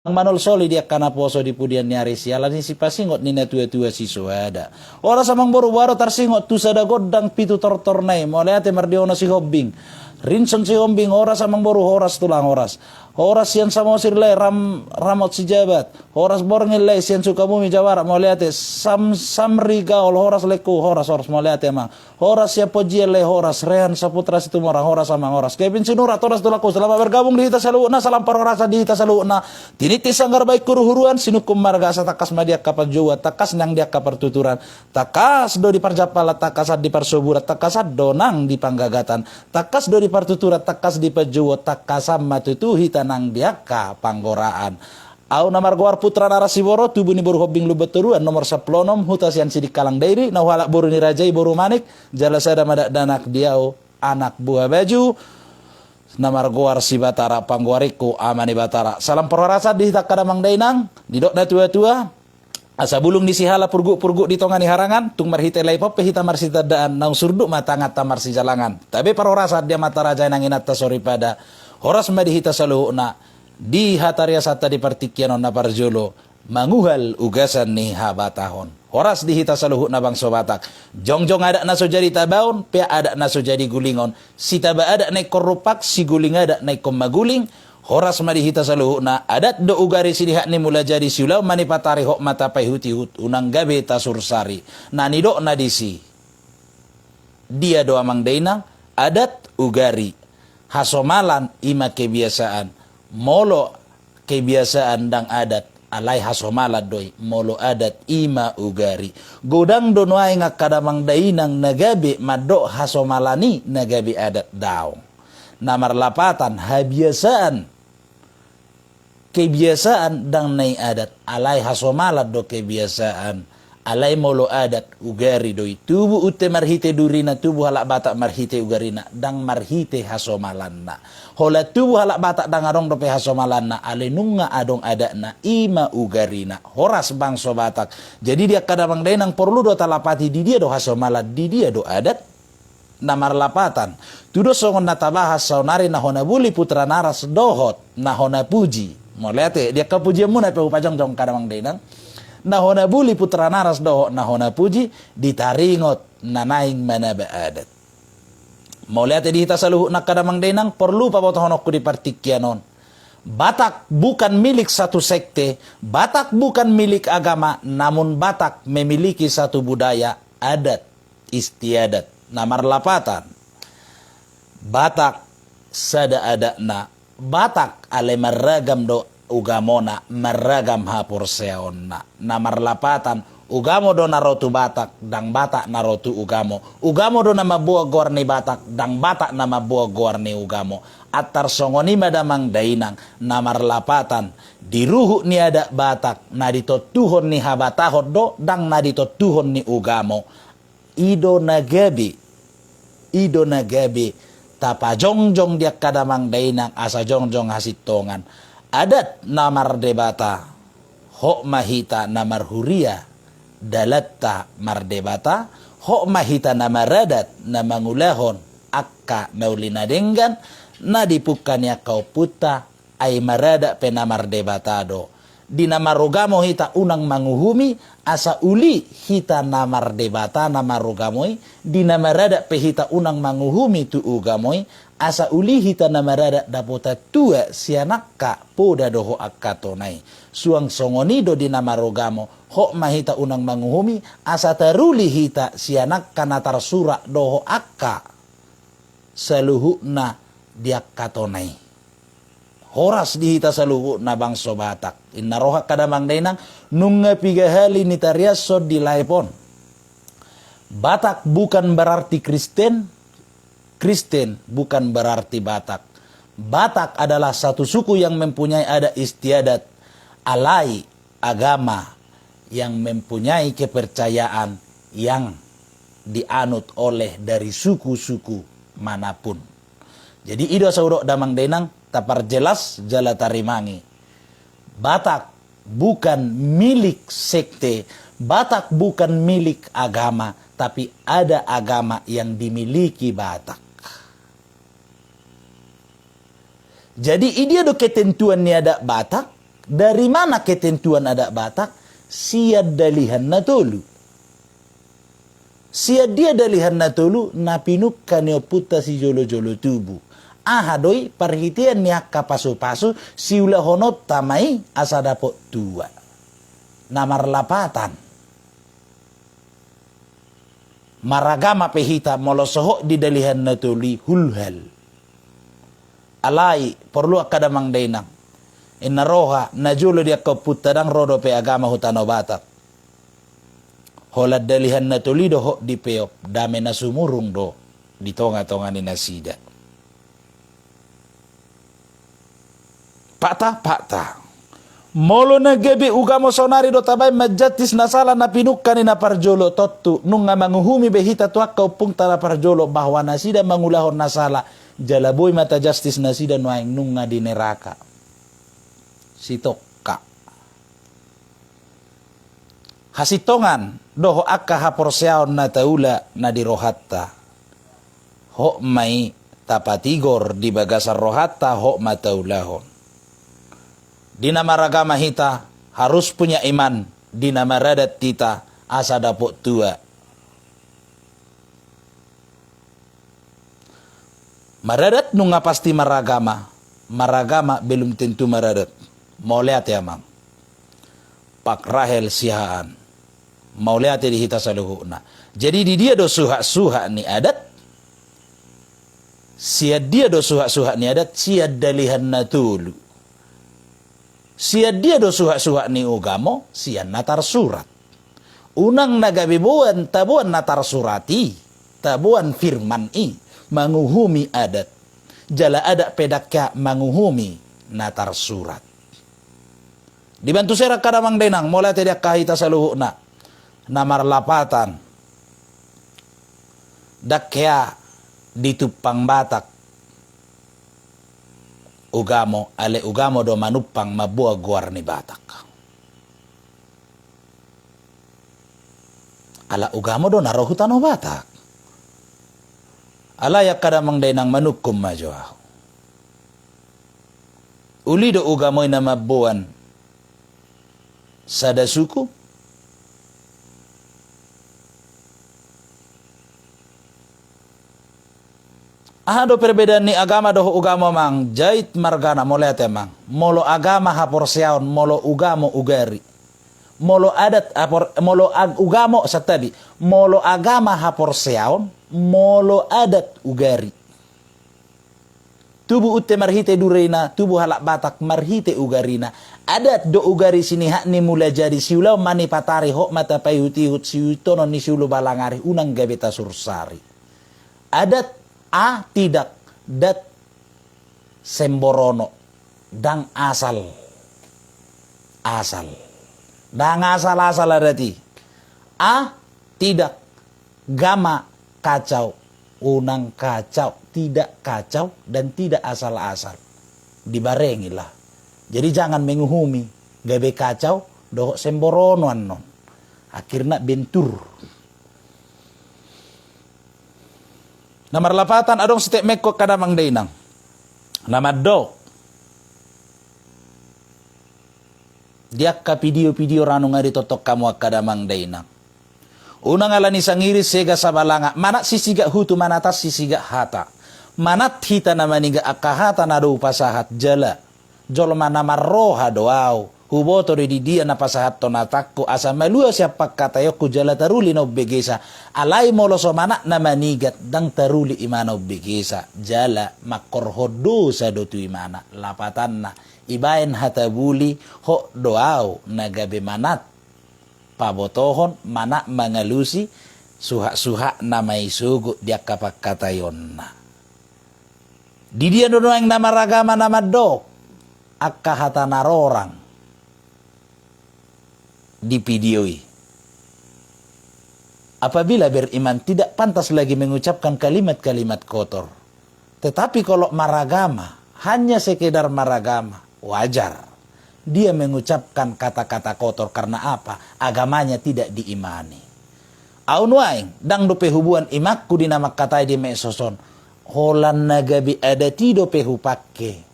Manol soli dia kana poso di pudian nyari sialan si pasingot ni na tua-tua si suada. Ora samang baru-baru tarsingot tu sada godang pitu tortornai. Mulai ate mardiono si hobbing. Rinson si hobbing ora samang baru horas tulang horas. Horas yang sama sirle ramot si jabat. Horas borngilai sian suka bumi jawara mulai ate samri gaul horas leku horas mulai ate emang. Horas ya pojiele horas rehan saputra situ morang horas samang horas. Kevin Sinurat horas tulaku selama bergabung di hita saluna salam parorasa di hita saluna. Tiniti sanggar baik kuruhuruan sinukum marga sa takas madia kapal jawa takas nang dia kapal tuturan takas do di parjapala takas di parsuburat takas donang di panggagatan takas do di partuturat takas di pajuwa takas matutu hitanang dia ka panggoraan. Au namar goar putra narasiboro tubuh ni boru hobbing lubeturuan nomor 10 hutasian sidik kalang dairi na halak boru ni rajai boru manik jalasada madak danak diau anak buah baju namar goar si batara pangguariku amani batara salam perwarasa di hitak kadamang dainang di dok na tua-tua asa bulung di sihala purguk-purguk di tongani harangan tung marhite lai pop hita marsita daan naung surduk mata ngata marsi jalangan tapi perwarasa dia mata raja nang inata sori pada horas madi hita saluhna di hataria sata di partikianon na parjolo manguhal ugasan ni habatahon horas di hita saluhuk na bang sobatak jongjong ada na so jadi tabaon pia ada na so jadi gulingon si taba ada na korupak si guling ada na maguling horas madi hita saluhuk na adat do ugari sidihak ni mula jadi siulaw manipatari hok mata pay huti hut unang gabe tasursari nanido na disi dia do amang dainang adat ugari hasomalan ima kebiasaan molo kebiasaan dang adat alai hasomalat doi molo adat ima ugari godang donoai nga kadamang dainang nagabe madok hasomalani nagabe adat daong namar lapatan kebiasaan dang nai adat alai hasomalat do kebiasaan alai molo adat ugari doi tubuh ute marhite durina tubuh halak batak marhite ugarina dang marhite hasomalanna hola tubuh halak batak dang adong dope hasomalanna ale nunga adong adatna ima ugarina horas bangso batak jadi dia kadamang dainang perlu do talapati di dia do hasomalat di dia do adat namar lapatan tudo songon natabahas saunari nahona buli putra naras dohot nahona puji molete dia kepujian muna pe upajong jong kadamang dainang nahona buli putra naras doho nahona puji ditaringot nanaing mana baadat mau lihat di hita saluhuk nak kadamang denang perlu papotohonokku di partikianon Batak bukan milik satu sekte Batak bukan milik agama namun Batak memiliki satu budaya adat istiadat namar lapatan Batak sada adatna Batak ale maragam do ugamona meragam hapur seonna namar lapatan ugamo do narotu Batak dang Batak narotu ugamo do nama buah gorni Batak dang Batak nama buah gorni ugamo atar songoni madamang dainang namar lapatan diruhu ni ada Batak nadito tuhon ni habatahot do dang nadito tuhon ni ugamo ido nagabi tapa jongjong dia kadamang dainang asa jongjong hasitongan adat namar debata hok mahita namar huria dalatta mardebata hok mahita namar radat namangulahon akka maulina denggan nadipukannya kau puta ay marada penamar debatado di namarugamo hita unang manguhumi asa uli hita namar debata namarugamoi di namarada pehita unang manguhumi tu ugamoi asa uli hita namarada dapota tua sianakka poda doho akatonai suang songonido di namarugamo hok mahita unang manguhumi asa taruli hita sianakka natar sura doho akka saluhukna diak katonai horas di hita saluhu na bangso Batak inna roha kadamang dainang nunga pigahali ni tariaso di laipon Batak bukan berarti Kristen bukan berarti Batak Batak adalah satu suku yang mempunyai adat istiadat alai agama yang mempunyai kepercayaan yang dianut oleh dari suku-suku manapun jadi ido saudok damang dainang tapar jelas jala tarimangi Batak bukan milik sekte Batak bukan milik agama tapi ada agama yang dimiliki Batak jadi dia do ketentuan ni ada Batak Dari mana ketentuan adat Batak? Siad dalihan na tolu. Siad dia dalihan na tolu, napinuk kanyo puta si jolo-jolo tubuh. Ahadoi perhitian niak kapasu-pasu, siula honot tamai asa dapot tua. Namar lapatan. Maragama pehita molosoho di dalihan na toli hulhal. Alai perlu akadamang dainang. Inaroha na julo dia kaputadang rodo pe agama hutano Batak. Holad dalihan na tulido ho di peok dame na sumurung do di tonga-tonga ni nasida. Pakta. Molo na gabi ugamo sonari do tabay majatis nasala na pinukkan ni na parjolo totu nung nga manguhumi behita tuak kaupung tala parjolo bahwa nasida mangulahon nasala jalaboy mata justice nasida nuaing nung nga di neraka. Sitoka. Hasitongan doho akka haporseaon na taula na dirohatta. Ho may tapatigor di bagasar rohatta ho mataulahon. Di nama ragama hita harus punya iman. Di nama radat tita asa dapot tua. Maradat nunga pasti maragama. Maragama belum tentu maradat. Mau lihat ya mang. Pak Rahel sihaan. Mau lihat di hita saluhuna. Jadi di dia do suha-suha ni adat. Siad dia do suha-suha ni adat. Siad dalihan natulu. Siad dia do suha-suha ni ugamo. Siad natar surat. Unang nagabibuan tabuan natar surati. Tabuan firman i. Manguhumi adat. Jala adat pedakya manguhumi natar surat. Dibantu serak kadamang denang, mulai tidak kahita saluhu na namar lapatan. Dakya ditupang Batak. Ugamo, ale ugamo do manupang mabuag guar ni Batak. Ala ugamo do narohutan o Batak. Ala yak kadamang denang manukum majoah. Uli do ugamoy na mabuan sada suku do perbedaan ni agama doho ugama mang jait margana mole temang molo agama haporseaon molo ugamo ugari molo adat molo ugamo satabi molo agama haporseaon molo adat ugari tubuh utte marhite durena tubuh halak Batak marhite ugarina adat do ugari sini hak ni mula jadi siulau mani patari hok mata payuti hut siutono ni siulu balangari unang gabeta sursari adat a tidak dat semborono dang asal dang asal adati a tidak gama kacau unang kacau tidak kacau dan tidak asal-asal dibarengilah. Jadi jangan menguhumi gabe kacau dohok semborono non. Akhirnya bentur. Namar lapatan adong setiap mekok kadamang dainang. Nama do. Dia ka video-video ranu ngari totok kamu kadamang dainang. Unang alani sangiris sega sabalanga. Manat sisiga hutu manatas sisiga hata. Manat hita namaniga akahata nado pasahat jala. Jolo manama roha doau. Huboto di dia na pasahat tonatakku asa malua siapa katayo ku jala taruli no begesa. Alay molo so manak namanigat dang taruli imana begesa. Jala makorhodo sa dotu imana. Lapatan na ibain hatabuli ho doau nagabe manat. Pabotohon manak mangalusi suha-suha na may sugo dia kapak katayon na. Di dia dono yang nama ragama nama dok. Akahata narorang. Di videoi. Apabila beriman tidak pantas lagi mengucapkan kalimat-kalimat kotor. Tetapi kalau maragama, hanya sekedar maragama, wajar. Dia mengucapkan kata-kata kotor karena apa? Agamanya tidak diimani. Aun waing, dang dope hubuan imakku dinamak katai di mesoson. Holan nagabi adati dope hupake.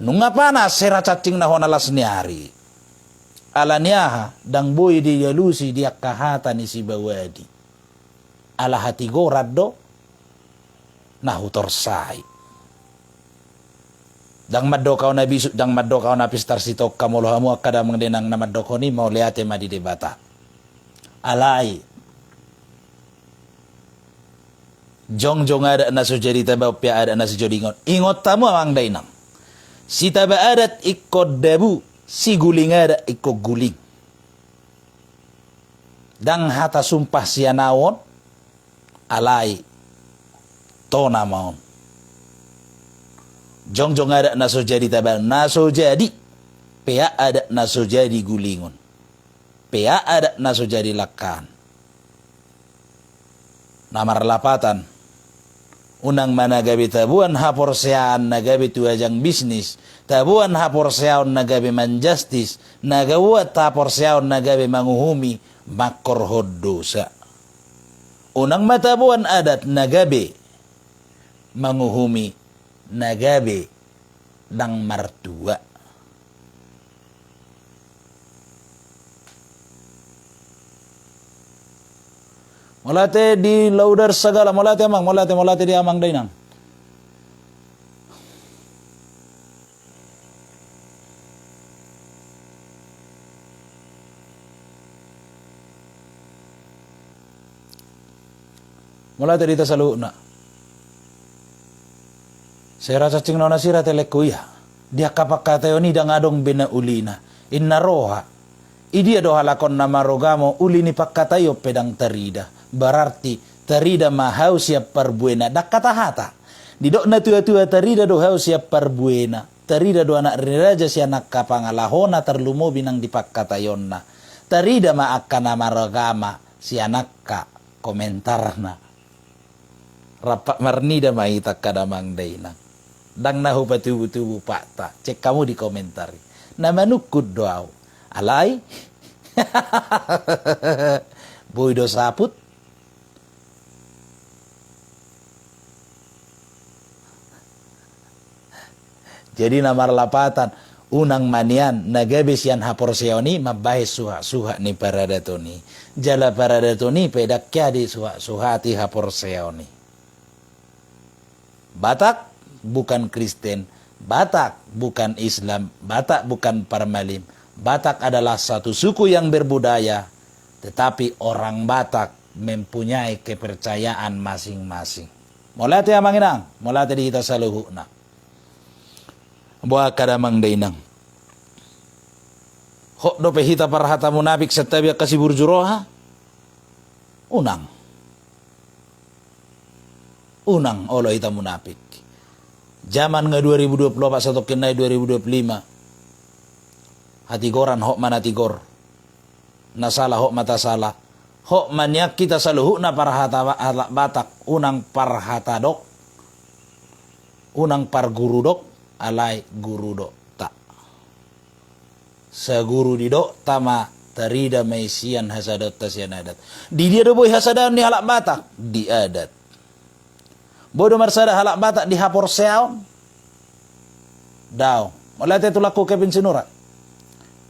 Nunga panas sera cacing na honalas niari. Alaniaha dang boy di yalusi dia kahata ni si bawadi. Ala hati gorado nahutor sai. Dang maddo kau na bisu dang maddo kau na pistar sitok kamolo hamu akada mengdenang na maddo koni mau liate madi debata. Alai jong ada na sujadi tabaw pia ada na sujodingon. Ingot tamu amang dainang. Si taba adat ikod dabu, si guling ada ikod guling. Dang hata sumpah siya nawon, alay, tona maon. Jong ada na sujadi taba, na sujadi, pia ada na sujadi gulingon. Pia ada na sujadi lakan. Namar lapatan. Unang managabi tabuan haporsean nagabi tuajang bisnis, tabuan haporsean nagabi manjustis, nagawat haporsean nagabi manguhumi makorhod dosa. Unang matabuan adat nagabi manguhumi nagabi ng martua. Molate di laudar segala, molate di amang dainang. Molate di tasalu na. Sera cacing nona sira telekuya. Dia kapak katayo ni dang adong bina ulina. Inna roha. Idia doha lakon nama rogamo ulini pakkatayo pedang terida. Berarti terida mahau siap perbuena dak kata hata didok na tua-tua terida do hau siap perbuena terida do anak raja si anak kapangalahona terlumo binang dipakkatayonna terida ma akan nama ragama si anak ka komentarna rapak marnida mahita kadamang dainang dang nahu patubu-tubu pakta cek kamu di komentari nama nukud doau alai boy do saput. Jadi namar lapatan unang manian nagabis yan haporseoni mabahis suha ni paradatoni. Jala paradatoni pedakya di suhati haporseoni. Batak bukan Kristen, Batak bukan Islam, Batak bukan Parmalim. Batak adalah satu suku yang berbudaya, tetapi orang Batak mempunyai kepercayaan masing-masing. Molate amanginang, molate di kita saluhuna. Buah kadamang dainang. Hok do pehita parhata munafik setabiak kasih burjuroha. Unang olo hita munafik. Zaman nge 2024 satu kenai 2025. Hati goran hok mana tigor. Nasalah hok mata salah. Hok manyak kita saluhuk na parhata Batak. Unang parhata dok. Unang par guru dok. Alai guru do tak saguru di do tama terida maisian hasadat tasian adat di dia do boy hasadan di halak Batak di adat bodo marsada halak Batak di hapor seaon daw molate tu laku kepin sinura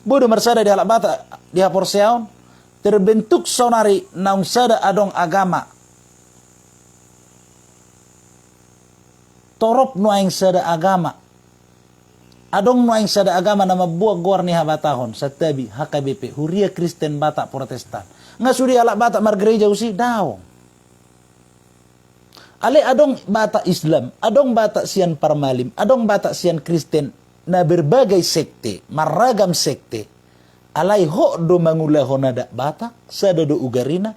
bodo marsada di halak Batak di hapor seaon terbentuk sonari naung sada adong agama torop nuaing sada agama adong nuaing sada agama nama buah gor ni habatahon satabi HKBP Huria Kristen Batak Protestan nga sudi alak Batak mar gereja usi daw ale adong Batak Islam adong Batak sian Parmalim adong Batak sian Kristen na berbagai sekte maragam sekte alai ho do mangulahon ada Batak sada do ugarina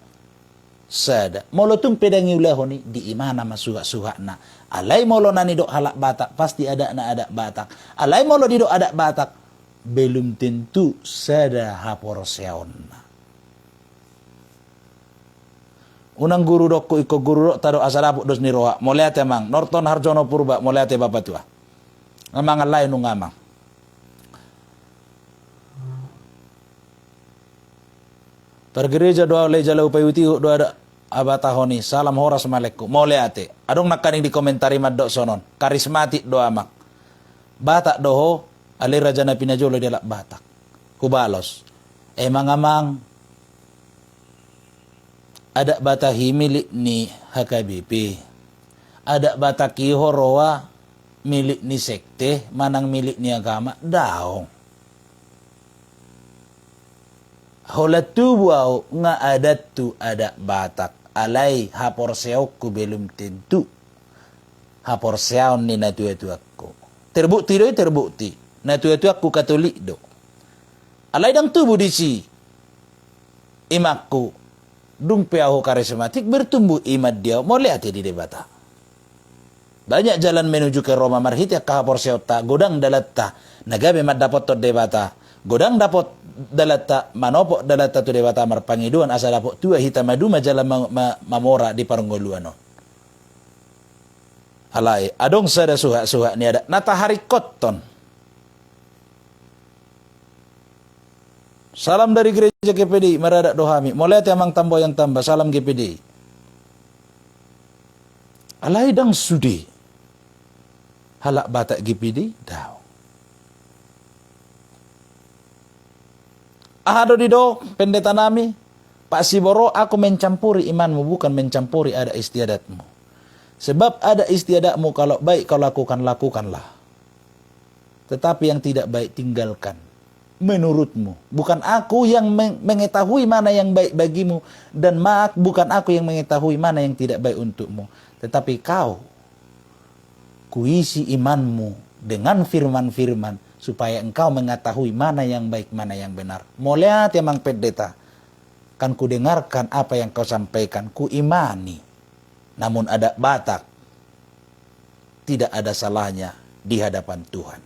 sada molotung pedangi ulahoni di imana masuha-suha na alai molo nani dok halak Batak pasti ada Batak alai molo di dok ada Batak belum tentu sada hapor seon unang guru dok ko iko guru dok tado asalapu dos niroha moleate mang Norton Harjono Purba moleate bapak tua ngamang alai nu ngamang pergereja doa leja lau payuti doa ada abatahoni salam horas malekku moleate adong nakaning di komentari madok sonon karismatik doa mak Batak doho, ali raja na pinajolo dia lak Batak. Hubalos. Emang amang ada batahi milik ni HKBP. Ada bataki horowa milik ni sekte, manang milik ni agama, daong. Holat tu buau nga adat tu ada Batak. Alay hapor seok ku belum tentu. Hapor seon ni natu-atu aku. Terbukti doi terbukti. Natu-atu aku Katolik do. Alay dang tubuh disi. Imakku. Dung piaho karismatik bertumbuh imat dia. Mau lihat di debata. Banyak jalan menuju ke Roma marhit ya kahapor seota. Godang dalatta. Nagabe mat dapat tot debata. Godang dapat dalata manopok dalata tu debata marpangiduan asa dapok tua hitamadu majala mamora di paronggoluano. Alai adong sada suha ni ada natahari koton. Salam dari gereja GPD Marada Dohami. Mulai tiamang tambah yang tambah salam GPD. Alai dang sudi. Halak batak GPD dah. Ahado dido pendeta nami Pak Siboro, aku mencampuri imanmu bukan mencampuri ada istiadatmu. Sebab ada istiadatmu kalau baik kau lakukan, lakukanlah. Tetapi yang tidak baik tinggalkan. Menurutmu, bukan aku yang mengetahui mana yang baik bagimu, dan bukan aku yang mengetahui mana yang tidak baik untukmu, tetapi kau kuisi imanmu dengan firman-firman supaya engkau mengetahui mana yang baik, mana yang benar. Moliat emang pendeta, kan ku dengarkan apa yang kau sampaikan, ku imani. Namun ada Batak, tidak ada salahnya di hadapan Tuhan.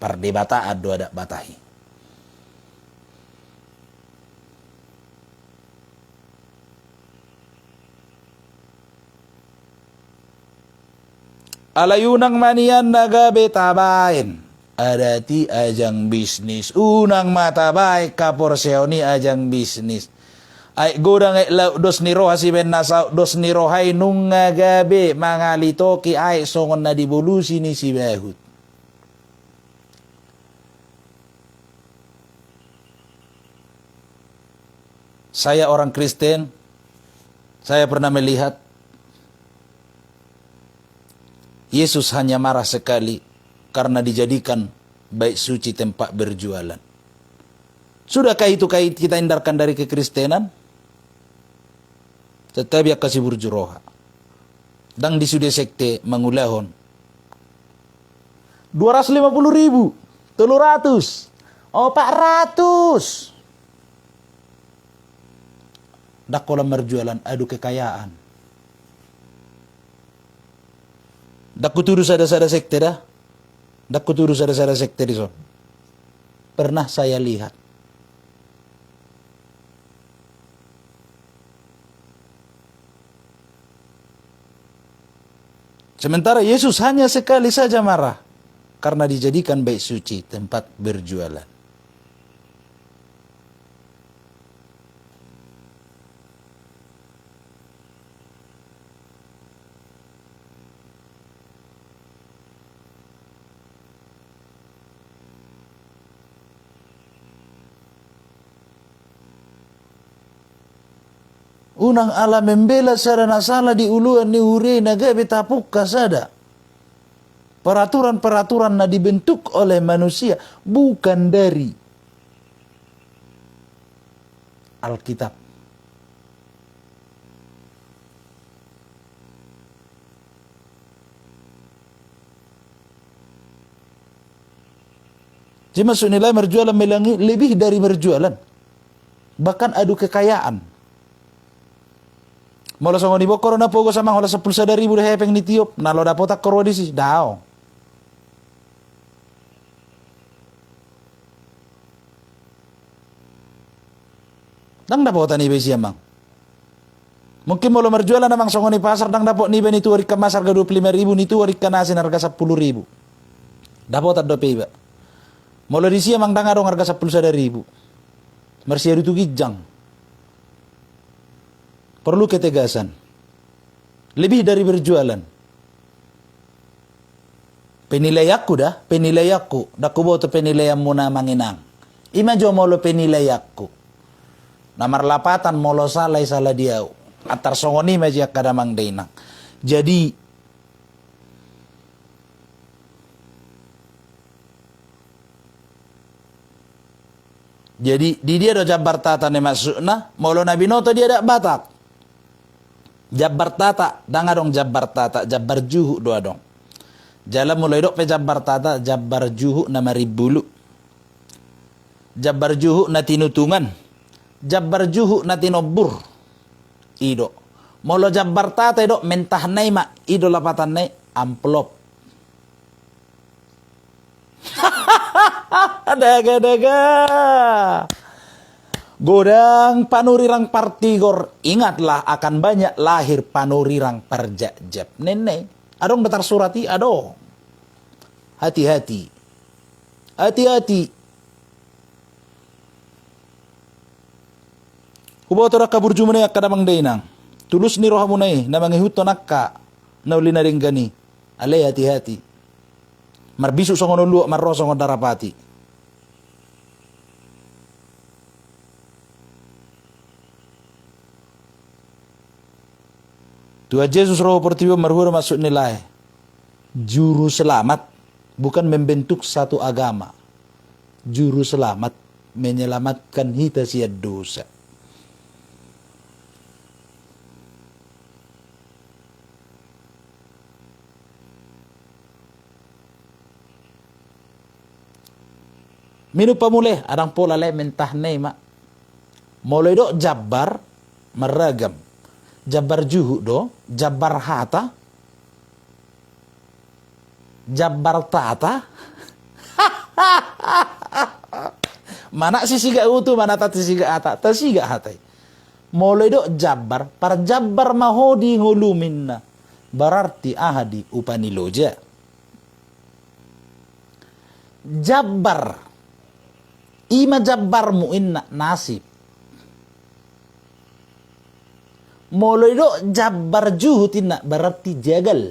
Pardebata ado ada batahi. Alayunang manian nagabe tabain. Adati ajang bisnis. Unang mata baik kapor seoni ajang bisnis. Ay godang lauk dos ni roha si ben nasa dos ni rohai nung ngagabe mangalitoki ay songon na dibulusi ni si behut. Saya orang Kristen. Saya pernah melihat Yesus hanya marah sekali karena dijadikan bait suci tempat berjualan. Sudahkah itu kita hindarkan dari kekristenan? Tetap ya kasih burjuroha. Dan di sudah sekte mengulahon 250.000, 300, 400. Dak kolam berjualan adu kekayaan. Dak kuturus ada sekte dah. Dak kuturus ada sekte di son. Pernah saya lihat. Sementara Yesus hanya sekali saja marah karena dijadikan bait suci tempat berjualan. Unang ala membela sarana salah di uluan ni ure naga betapuk kasada. Peraturan-peraturan na dibentuk oleh manusia bukan dari Alkitab. Jadi maksud nilai berjualan melangi lebih dari berjualan. Bahkan adu kekayaan. Mula songo ni bokoro na pogo sama hola 10 ribu dah hepeng ni tiop. Nalo dapotak koro di si dao. Dang dapotan ni besi amang. Mungkin mula berjualan amang songo ni pasar dang dapot ni ben itu warik masar ke 25.000 ni tu warik nasin harga 10.000. Dapotan do peiba. Mula di si amang dang adong harga 10 ribu. Mersia itu gijang. Perlu ketegasan. Lebih dari berjualan. Penilaianku dah, penilaianku. Dah ku boto penilaian muna manginang. Ima jo molo penilaianku. Namar lapatan molo salah dia. Antar songoni maji kadamang denang. Jadi di dia do Jabar Tata ne masukna, molo Nabi Noto dia dak Batak. Jabar Tata, dangadong Jabar Tata, Jabar Juhu doa dong. Jalan mulai dok pe Jabar Tata, Jabar Juhu na maribulu. Jabar Juhu na tinutungan. Jabar Juhu na tinobur. Ido. Molo Jabar Tata dok mentah nai ma ido lapatan nai amplop. Daga. Godang panurirang partigor. Ingatlah akan banyak lahir panurirang parjajab. Nenek. Adong datar surati, adong. Hati-hati. Hati-hati. Kubawa kabur jumane kadamang denang. Tulus ni rohamu nai na mangihuto nakka. Nauli na rin gani. Alay hati-hati. Marbisu songono luok marro songon darapati. Tuhan Yesus roh pertiwa marhura masuk nilai. Juru selamat bukan membentuk satu agama. Juru selamat menyelamatkan kita siad dosa. Minu pamuleh adang pola le mentah nema. Mulai do Jabar meragam. Jabar Juhu do, Jabar Hata, Jabar Tata. Mana sisiga utu, mana tati siga ata, tasiga hatai. Mulai do Jabar, para Jabar mahodi huluminna. Berarti ahadi upaniloja. Jabar. Ima Jabar mu'inna nasib. Mulai do Jabar Juhu tinna berarti jagal.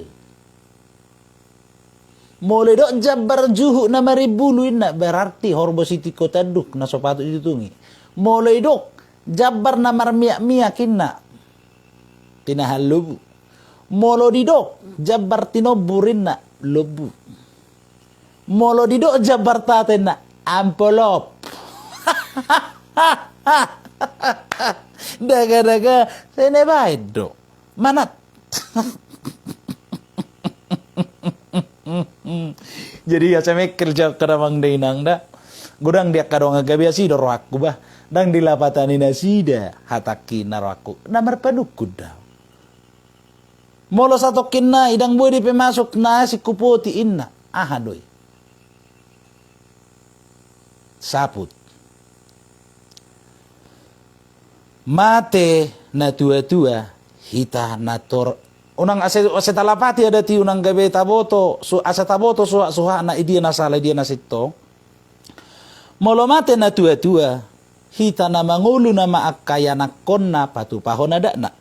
Mulai do Jabar Juhu na maribulu inna berarti horbositi kota duk na sopatu ditungi. Mulai do Jabar na marmiak-miak inna tinahal lubu. Molo di do Jabar tinoburin na lubu. Molo di do Jabar taten na ampolop. Daga-daga sene baik do. Manat. Jadi ya saya kerja kadamang denang da. Gudang dia kadang agabiasi do aku bah. Dang dilapatani nasida hataki naraku. Namar panukud daw. Molo satokin na idang buhay di pemasok na si kuputi inna. Ahadoy. Saput. Mate na tua-tua hita nator unang asetalapati ada ti unang gabe taboto asetaboto suha na idia nasala idia nasito molo mate na tua-tua hita na mangulu na maakaya nakon na patupahon ada na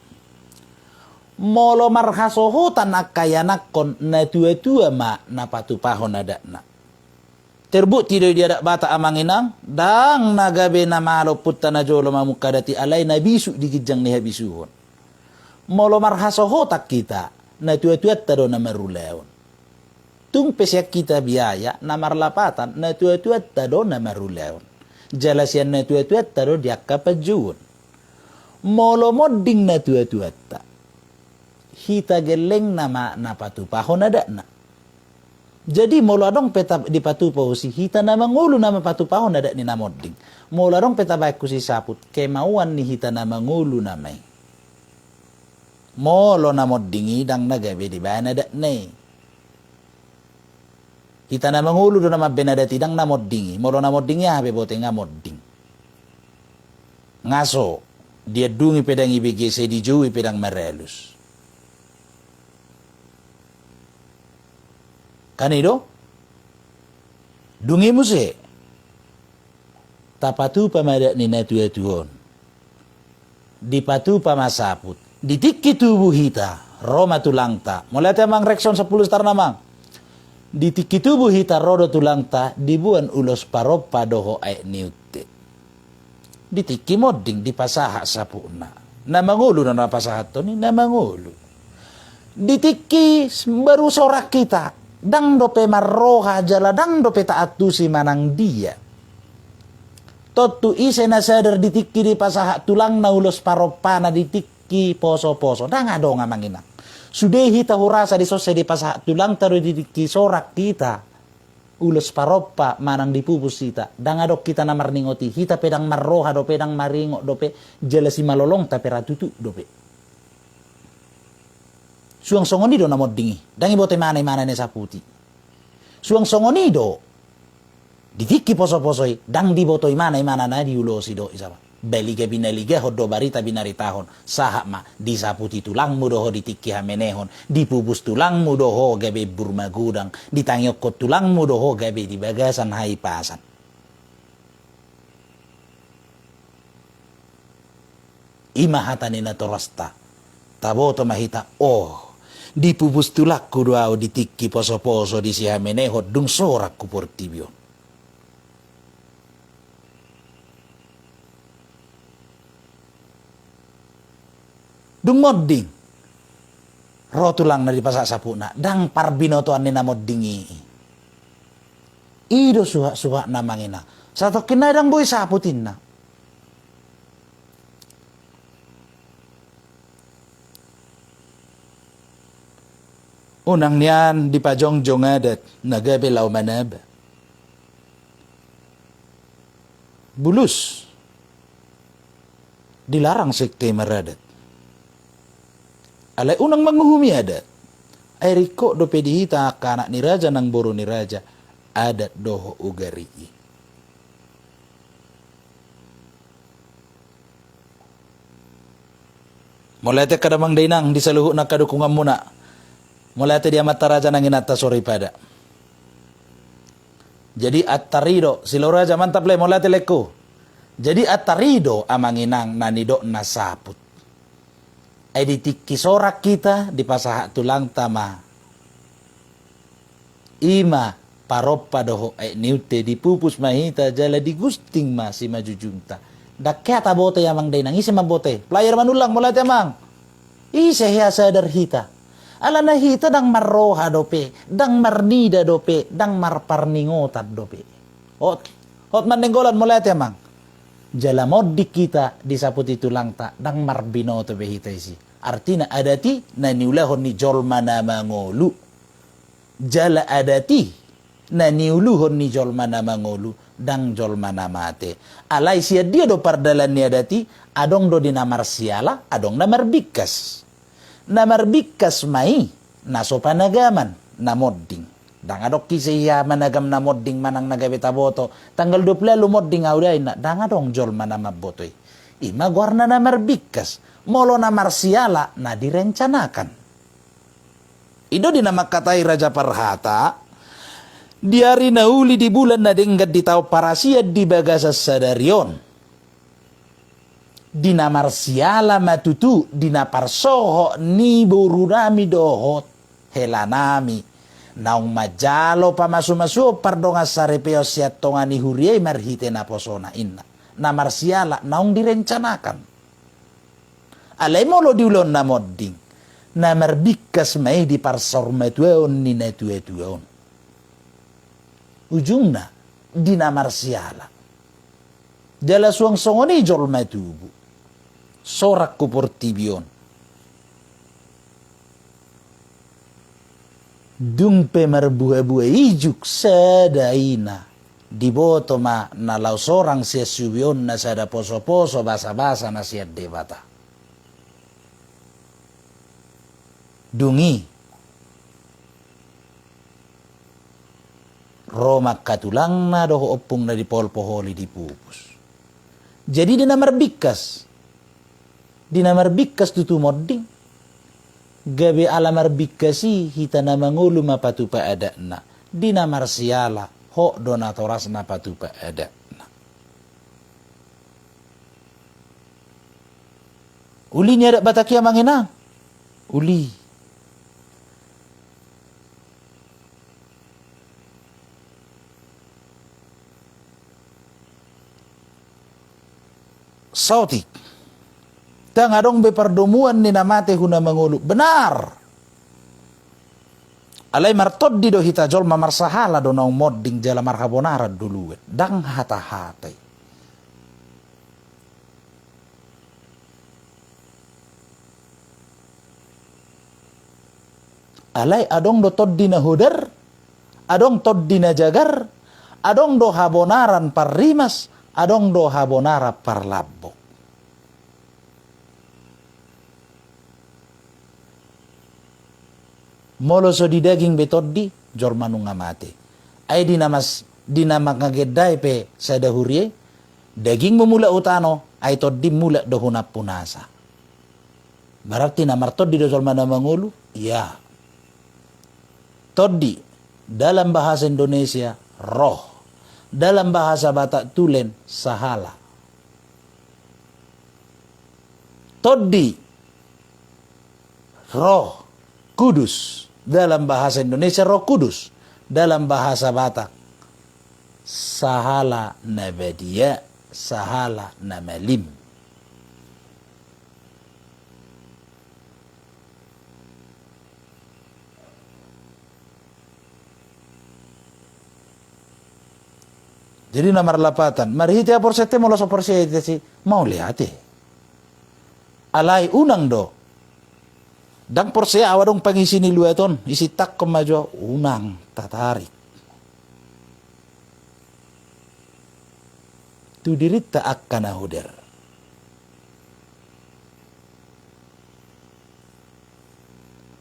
molo marhasohutan akaya nakon na tua-tua ma na patupahon ada na terbukti do dia dak bata amanginang dang nagabe na malo putta na jolo mamukadati alay na bisu digijang ni habisuhon. Molo marhasohotak kita na tuat-tuat tado na marulaon. Tung pesyak kita biaya na marlapatan na tuat-tuat tado na marulaon. Jalasian na tuat-tuat tado diak kapajuon. Molo modding na tuat-tuat ta. Hita geleng nama na patupahon ada na. Jadi mula dong peta di patupaw si hita na mangulo na mapatupahon na ni namodding. Mula dong peta baik ku si saput kemauan ni hita na mangulo na may. Molo na modding idang nagabe di ba na da ne. Hita na mangulo do na mabenadati dang na modding. Molo na modding ya habe bote nga modding. Ngaso dia dungi pedang ibigi se dijui pedang merelus. Kanido dungi muse tapatu pamada ni natuatuhon dipatu pamasaput ditikki tubuh hita roma tulangta mulai temang rekson 10 star namang Di tiki tubuh hita rodo tulang ta dibuan ulos paropa doho ay niute. Di tiki moding di pasaha sapuna. Namangulo na napasahat to ni namangulo. Di tiki baru sorak kita. Dang dope marroha jala dang dope taatu si manang dia. Totu ise na sadar di tiki di pasaha tulang na ulos paropa na di tiki poso-poso. Dang ado nga manginang. Sudehi tahu rasa di sose di pasaha tulang taruh di tiki sorak kita. Ulos paropa manang dipupus kita. Dang adok kita na marningoti. Hita pedang marroha dope dang maringo dope. Jelasi malolong tapi ratutu dope. Suang songonido na modingi. Dang ibote mana-mana ne saputi. Suang songonido. Ditiki poso-posoi. Dang dibotoi mana-mana na diulosi do isapa. Belige binalige hodo barita binaritahon. Sahak ma disaputi tulang mudoho ditiki hamenehon. Dipubus tulang mudoho gabe burmagudang. Ditangyokot tulang mudoho gabe di bagasan haipasan. Imahatan na torasta. Taboto mahita. Oh. Dipubus tulak kuduao ditiki poso-poso di si hamenehon. Dung sorak kuportibyon. Dung modding. Rotulang na di pasak sapuna. Dang parbinotoan ni na moddingi. Ido suha-suha na mangina. Sato kinadang boy saputin na. Unang niyan di pajongjong adat. Nagabilaw manab. Bulus. Dilarang sekte maradat. Alay unang manguhumi adat. Ay riko do pedihita kanak ni raja nang boro ni raja. Adat doho ugari. Mulai te kadamang dainang di saluhuk na kadukungan muna. Mulai te dia mata raja nang inata sori pada. Jadi atarido silo raja mantap le mulai te leko. Jadi atarido amanginang nanido nasaput. Ay ditiki sorak kita di pasaha tulang tama. Ima paropa doho ay niute dipupus mahita jala di gusting ma si majujunta. Dakya tabote yamang day nang isi mabote. Player manulang mula temang. Ise hiya sadar hita. Ala na hita dang marroha dope. Dang marnida dope. Dang marparningotat dope. Hot manenggolan mula temang. Jala modik kita disaputi tulang ta dang marbinoto behita isi. Artina adati na niulahon ni jolma na mangolu. Jala adati na niuluhon ni jolma na mangolu dang jolma na mate. Alay siya dia do pardalan ni adati adong do dinamar siala adong namar bikkas. Namar bikkas mai nasopanagaman na modding. Dang adok kisaya managam na modding manang nagabita boto. Tanggal 20 modding auday na. Dang adong jol manamabotoy. Ima guarna na marbikas. Molo na marsiala na direncanakan. Ido di nama katai Raja Parhata. Diari na uli di bulan na denggat di tao parasiad di bagasas sadarion. Dina marsiala matutu. Dina parsoho ni burunami dohot. Helanami. Naung majalo pa masu-masu pardonga sarepeo siat tongani huriay marhite na posona inna. Na marsiala naung direncanakan. Alay molo diulon na modding. Na marbikas may di parsor metueon ni netuetueon. Ujungna di na marsiala. Dala suang songoni jol metubu. Sorak kuportibion. Dumpe marbuha-buha ijuk sadaina. Diboto ma nalau sorang siya subion na sada poso-poso basa-basa na siya debata. Dungi. Roma katulang na doho opung na di polpoholi di pupus. Jadi dinamarbikkas. Dinamarbikkas tutu modding. Gabi alamar bikasi hita na mangulu mapatupa ada na. Dina marsiala ho donatoras na patupa ada na. Uli niya ada batakia mangina. Uli. sautik. Tang adong be perdomuan ni namate huna mangulu. Benar. Alay martod di do hita jol mamarsahala do naong modding jala marhabonara dulu. Dang hata-hatai. Alay adong do tod dina hudar, adong tod dina jagar, adong do habonaran parrimas, adong do habonara parlabbo. Molo so di daging betoddi jor manung ngamate. Ay dinama ngagedai pe sa dahurie daging memula utano ay toddi mula dohunap punasa. Berarti namar toddi do jor mana mangulu? Ya. Toddi dalam bahasa Indonesia roh, dalam bahasa Batak Tulen sahala. Toddi roh kudus, dalam bahasa Indonesia roh kudus, dalam bahasa Batak sahala nabadia, sahala namalim. Jadi nomor lapatan, marihiti aporsete molo soporsete si mau lihat alai unang do. Dang porse awadong pangisi ni lueton isi tak kemajo unang tatarik. Tu dirita akan ahuder.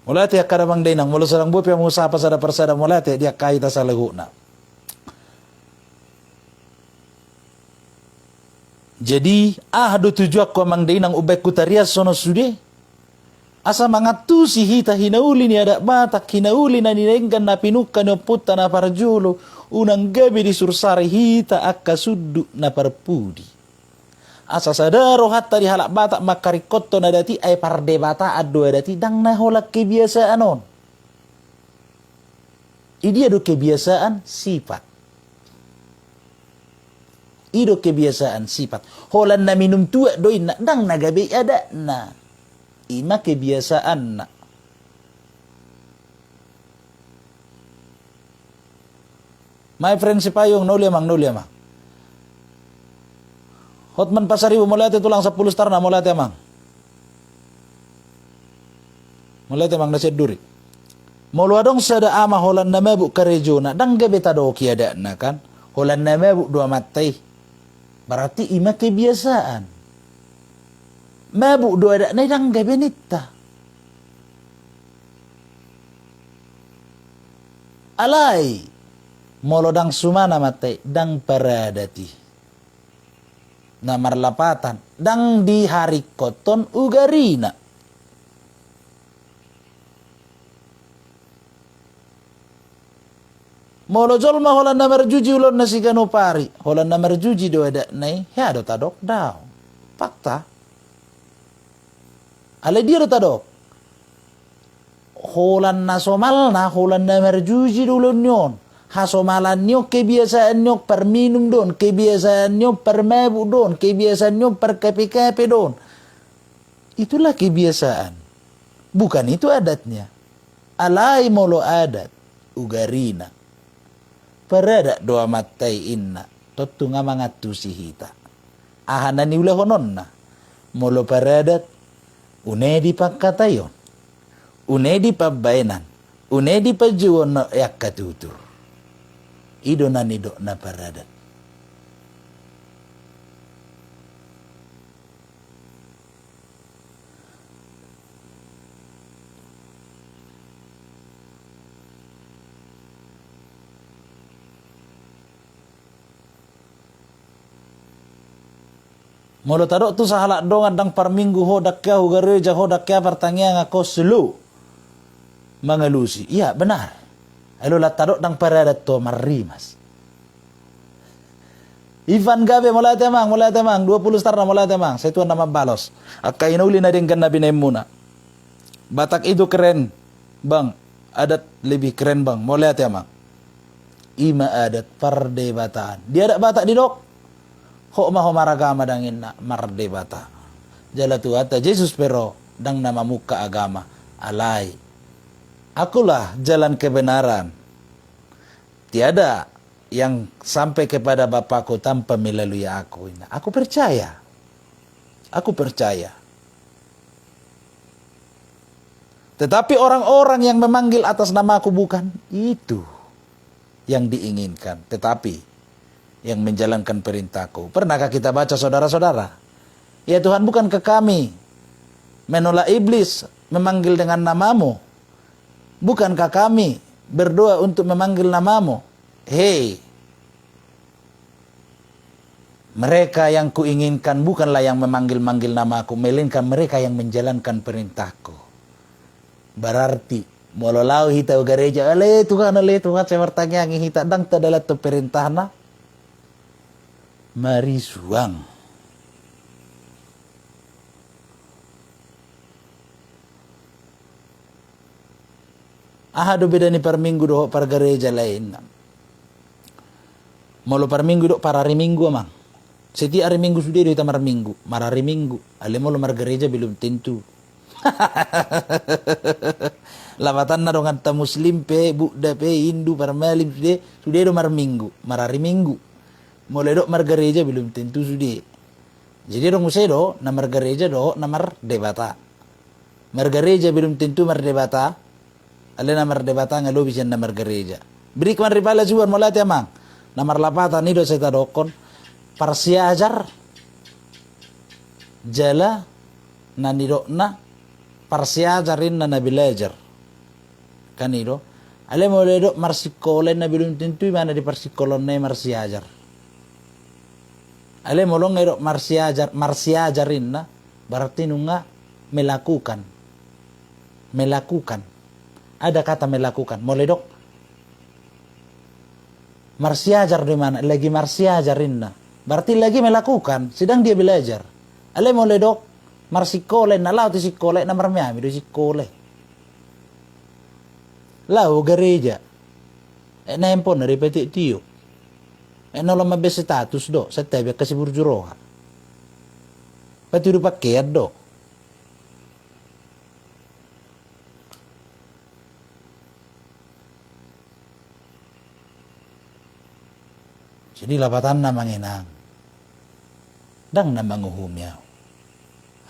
Mulate akada mang denang molo sarang bupi mo sapa sada persada mulate dia kaita sa laguna. Jadi do tuju aku mang denang ubek kutaria sono sude. Asa mangatu si hita hinauli ni ada batak hinauli na nilenggan na pinukan no puta na parjulo unang gabi di sursari hita akka suddu na parpudi. Asa sadaro hatta di halak batak makarikotto na dati ay pardebata addo dati dang na holak kebiasaan on. Idi ado kebiasaan sifat. Ido kebiasaan sifat. Holan na minum tua doin na dang nagabi ada na. Ima kebiasaan na. My friend si Payong nulia mang. Hotman pasaribu mulate tulang 10 star na mulate mang. Mulate mang nasi duri. Moluadong sada ama holan na mabu karejo na dang gabi tado kiada na kan. Holan na mabu dua matay. Berarti ima kebiasaan. Mabuk dua ada nang gabi nita. Alai molodang sumana matai dang paradati. Namar lapatan dang di hari koton ugarina. Molo jol ma holan namar juji ulon nasi kanu pari. Holan namar juji do ada nai ya do tadok daw. Fakta. Ale dia do tadok. Holan nasomal na holan namar juji ulon nyon. Hasomalan nyo kebiasaan nyo per minum don, kebiasaan nyo per mabuk don, kebiasaan nyo per kape-kape don. Itulah kebiasaan. Bukan itu adatnya. Alai molo adat ugarina. Parada doa matai inna totu nga mga tusihita. Ahana ni ula honon na. Molo paradat unedi pagkatayon. Unedi pabainan. Unedi pajuon no yak katutur. Ido na nido na paradat. Molo tadok tu sahalak dong adang par minggu hodak kya hugareja hodak kya pertanyaan ako selu mangalusi. Iya benar. Alo la tadok dang paradat to marimas. Ivan gabe mulai temang 20 star na mulai temang. Saya tuan nama balos. Akka inauli na din na binaim muna. Batak itu keren bang. Adat lebih keren bang. Mulai temang. Ima adat pardebataan. Dia ada batak di dok. Ho maho maragama dangin na mardebata. Jala tuata Jesus pero dang nama muka agama. Alay. Akulah jalan kebenaran. Tiada yang sampai kepada Bapakku tanpa melalui aku. Aku percaya. Aku percaya. Tetapi orang-orang yang memanggil atas nama aku bukan itu yang diinginkan. Tetapi yang menjalankan perintahku. Pernahkah kita baca saudara-saudara? Ya Tuhan, bukankah kami menolak iblis memanggil dengan namamu? Bukankah kami berdoa untuk memanggil namamu? Hei, mereka yang kuinginkan bukanlah yang memanggil-manggil namaku, melainkan mereka yang menjalankan perintahku. Berarti, mololau hita gereja, ale Tuhan, saya bertanya hita, dang tadalat tu perintahna, mari suang. Do beda ni per minggu do par gereja lain. Molo par minggu do para hari minggu amang. Setiap hari minggu sudah do ita mar minggu, mar hari minggu. Ale molo mar gereja belum tentu. Lawatan na dengan ta muslim pe, Buddha pe, Hindu, para malim sudah do mar minggu, mar hari minggu. Molo do mar gereja belum tentu sudah. Jadi dong usai do na mar gereja do na mar debata. Mar gereja belum tentu mar debata. Ale namar debata ngalo bisa namar gereja. Beri kemar ripala juan molat ya mang. Namar lapatan nido saya tadokon. Parsiajar jala na nido na parsiajarin na nabilajar. Kan nido. Ale mo ledo marsikolen na belum tentu mana di parsikolon na marsiajar. Ale mo long ledo marsiajarin na berarti nunga melakukan. Melakukan. Ada kata melakukan. Mulai dok. Marsiajar di mana? Lagi marsiajarin na. Berarti lagi melakukan. Sedang dia belajar. Ale mulai dok. Marsikole na lau ti sikole na marmiami do sikole. Lau gereja. Na empon na ripeti tiyo. No lamabes status do. Sa tabi kasi burjuroha. Pati do pakead do. Jadi lapatan na manginang. Dang na manguhumyaw.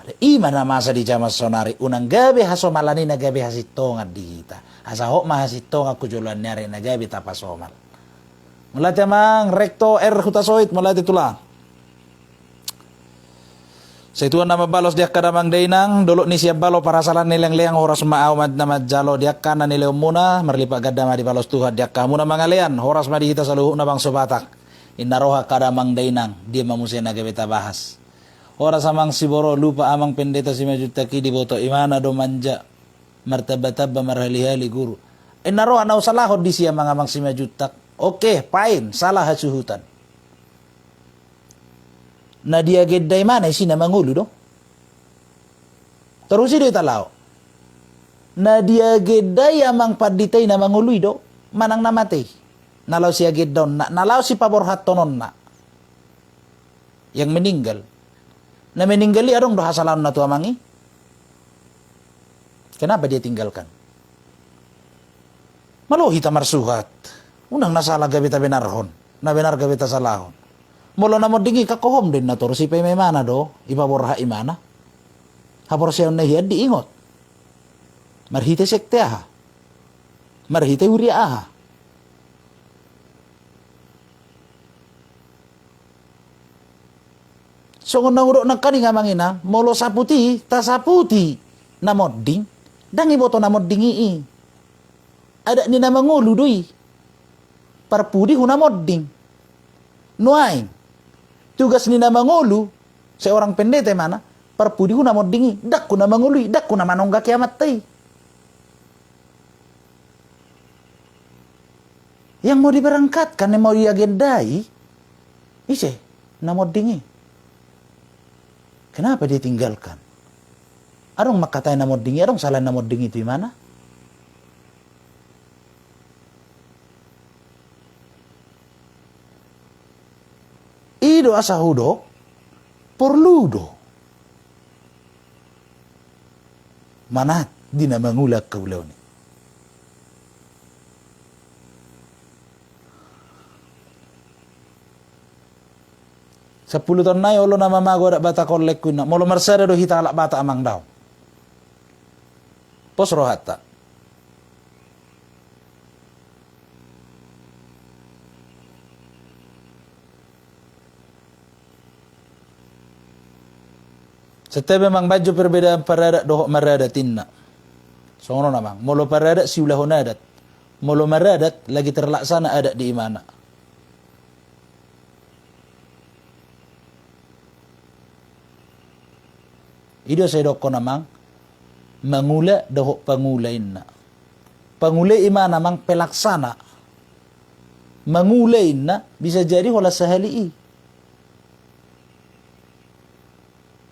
Ada ima na masa di jamas sonari. Unang gabi hasomalani na gabi hasitong at dihita. Asahok mahasitong ako julan nyari na gabi tapasomal. Mulat mang rekto hutasoit mulat itulah. Sa ituan na mabalos diak kadamang dainang. Dulu ni siya balo para salan nilang-liang horas maawad na madjalo diak ka na nileom muna. Marlipa gadama di balos tuhat diak ka muna mangalian. Horas madihita sa luho na bang subatak. Inaroha kadamang dainang, dia mamusia na gabita bahas. Ora samang siboro lupa amang pendeta si majutaki di boto imana do manja martabataba marhali-hali guru. Inaroha na usalahod di siya mga amang si majutak. Oke, fine, salah hasuhutan. Na dia geday mana isi na mangulo do? Terus itu talao. Na dia geday amang paditay na mangulo do, manang namatay. Nalaw siya gidon na, nalaw si paborhat tonon na. Yang meninggal. Na meninggali adong doha salam na tuamangi. Kenapa dia tinggalkan? Maluhi tamar suhat. Unang nasalah gabita benarhon. Na benar gabita salahon. Mula na mo dingi kakohom din na to. Si may mana do. Ipaborha imana. Hapor siya na hiyad diingot. Marhite sekte aha. Marhite uri aha. So kung naurok ng kaninga mangina, molo saputi, tasaputi, namodding, dang iboto namodding ii. Ada ni na mangulo doy. Parpudi hunamodding. Nuain. Tugas ni na mangulo, sa orang pendeta mana, parpudi hunamodding ii. Dak ko na mangulo, dak ko na manongga kiamat tay. Yang mau diberangkatkan, yang mau diagendai, ise, namodding ii. Kenapa dia tinggalkan? Arong makatay na modding, arong salah na modding itu mana? do asa hudo porludo manat di na mangulak kaulaw ni. Sepuluh tahun na yolo na mamago ada bata kolek kuna molo marsada do hitala bata amang daw pos rohata. Setiap memang baju perbedaan paradat dohok maradatin na. Sono namang molo paradat si ulahon adat. Molo maradat lagi terlaksana adat di imana. Ido saya doko namang mangula dohok pangulain na. Pangulai imana namang pelaksana. Mangulain na bisa jadi hola sahali.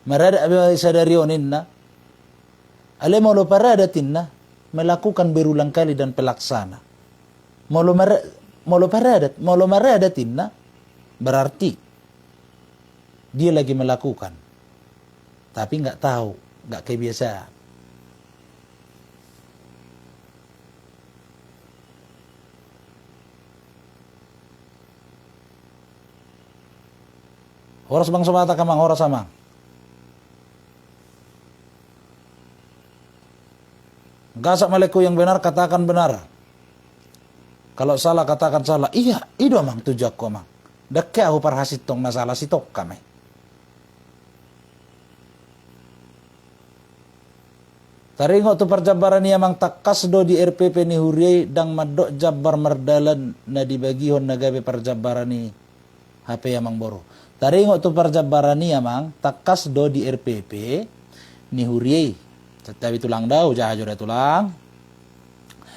Marada sadarionin na ale molo paradatin na melakukan berulang kali dan pelaksana. Molo maradatin na berarti dia lagi melakukan tapi nggak tahu, nggak kebiasaan. Horas bang somata kamang horas samang. Gasak maleku yang benar katakan benar. Kalau salah katakan salah. Iya, itu amang tujak ko mang. Dakke aku parhasit tong na salah sitok kami. Taringo tu perjabaran ni amang takas do di RPP ni huriay dang madok jabar merdalan na dibagihon na gabi perjabaran ni HP amang boro. Taringo tu perjabaran ni amang takas do di RPP ni huriay. Tetapi tulang daw, jahajur tulang.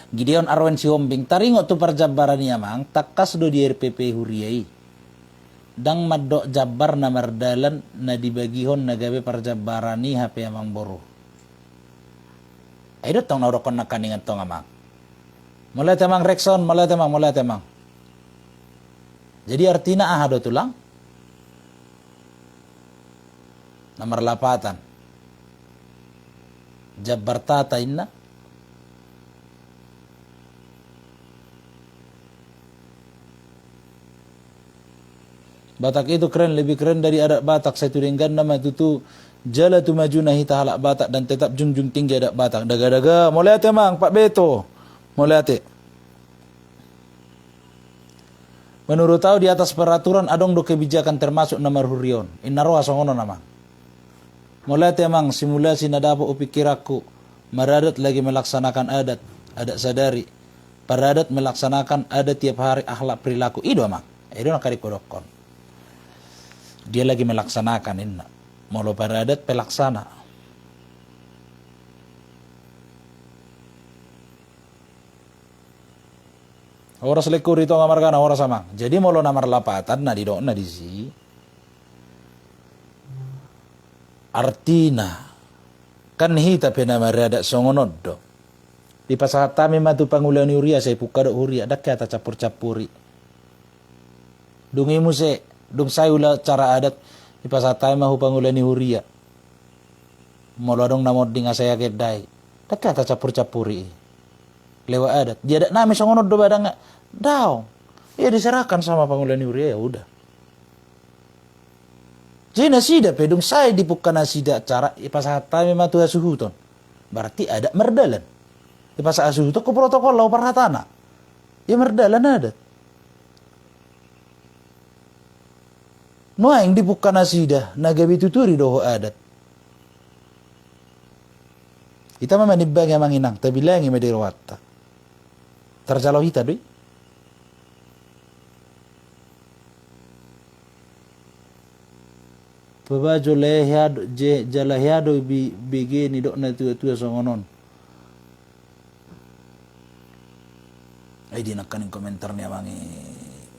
Gideon Arwen si Hombing, taringo tu perjabaran niya mang, takas do di RPP huriyay. Dang madok jabar na mardalan na dibagihon na gabi perjabaran ni HP amang boro. Ay do tong naurokon na kaningan tong amang. Mulai temang Rexon, mulai temang. Jadi artinya do tulang. Nomor 8. Jabar tata inna. Batak itu keren, lebih keren dari adat Batak. Saya turingkan nama itu jala tu maju nahi tahalak Batak dan tetap junjung tinggi adat Batak. Daga-daga, mulai ate mang, Pak Beto. Mulai ate. Menurut tahu di atas peraturan adong do kebijakan termasuk nomor hurion. Inna roha songono nama. Mulai temang simulasi nadapo upikir aku maradat lagi melaksanakan adat sadari paradat melaksanakan adat tiap hari akhlak perilaku ido amang ido nakarikodokon dia lagi melaksanakan inna molo paradat pelaksana oras lekur itu ngamarkan oras amang jadi molo namar lapatan na didok na disi artina kan hita pena marada songonod do di pasahat tami matu pangulan huria saya puka do huria dak kata campur-campuri dungi muse dung sayula cara adat di pasahat tami mahu pangulan huria molodong namod dinga saya kedai dak kata campur-campuri lewat adat dia dak nami songonod do badang daw ya diserahkan sama pangulan huria ya udah. Jadi nasida pedung saya dipukan nasida cara ipasahat tami matu asuhuton. Berarti ada merdalan. Ipasa asuhuton ko protokol lau parhatana. Ya merdalan ada. Noa yang dipukan nasida nagabi tuturi doho adat. Ita mamanibang yang manginang tabilangi madirawata. Terjalaw hita doi. Pabajo lehyado jalahyado begini dok na tua songonon. Ay di nakaning komentar niya mangi.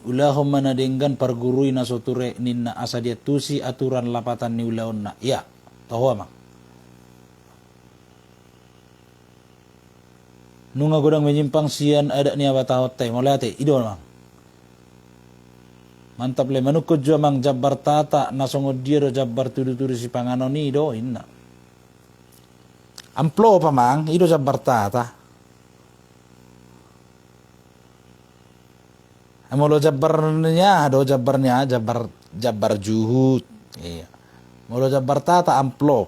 Ulahom manadenggan pargurui na soture ninna asa dia tusi aturan lapatan ni ulahon na. Ya, tahu amang. Nunga godang menyimpang sian ada niya batahot tay. Mulai ate, ido amang. Mantap le manukod jo mang Jabar tata nasongod dia do Jabar tudu-tudu si panganoni do inna. Amplo pa mang ido Jabar tata. Amolo Jabarnya do Jabarnya Jabar Juhud. Iya. Molo Jabar tata amplo.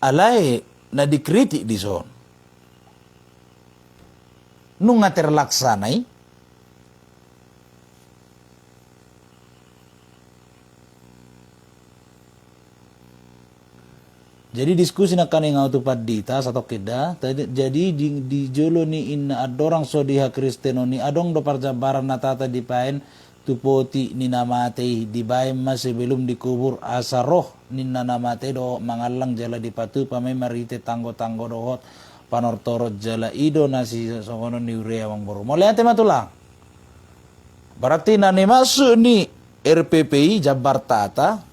Alai na dikritik di son. Nung terlaksanai jadi diskusi nak kani ngau tu padita atau keda jadi di jolo ni inna adorang sodiha kristeno ni adong do parjabaran natata di paen tu poti ni namate di bae masih belum dikubur asa roh ni namate do mangalang jala di patu pamai marite tanggo-tanggo dohot panortorot jala ido nasi songono ni urea wang boru mulai ate matulang berarti nani masuk ni RPPI Jabar Tata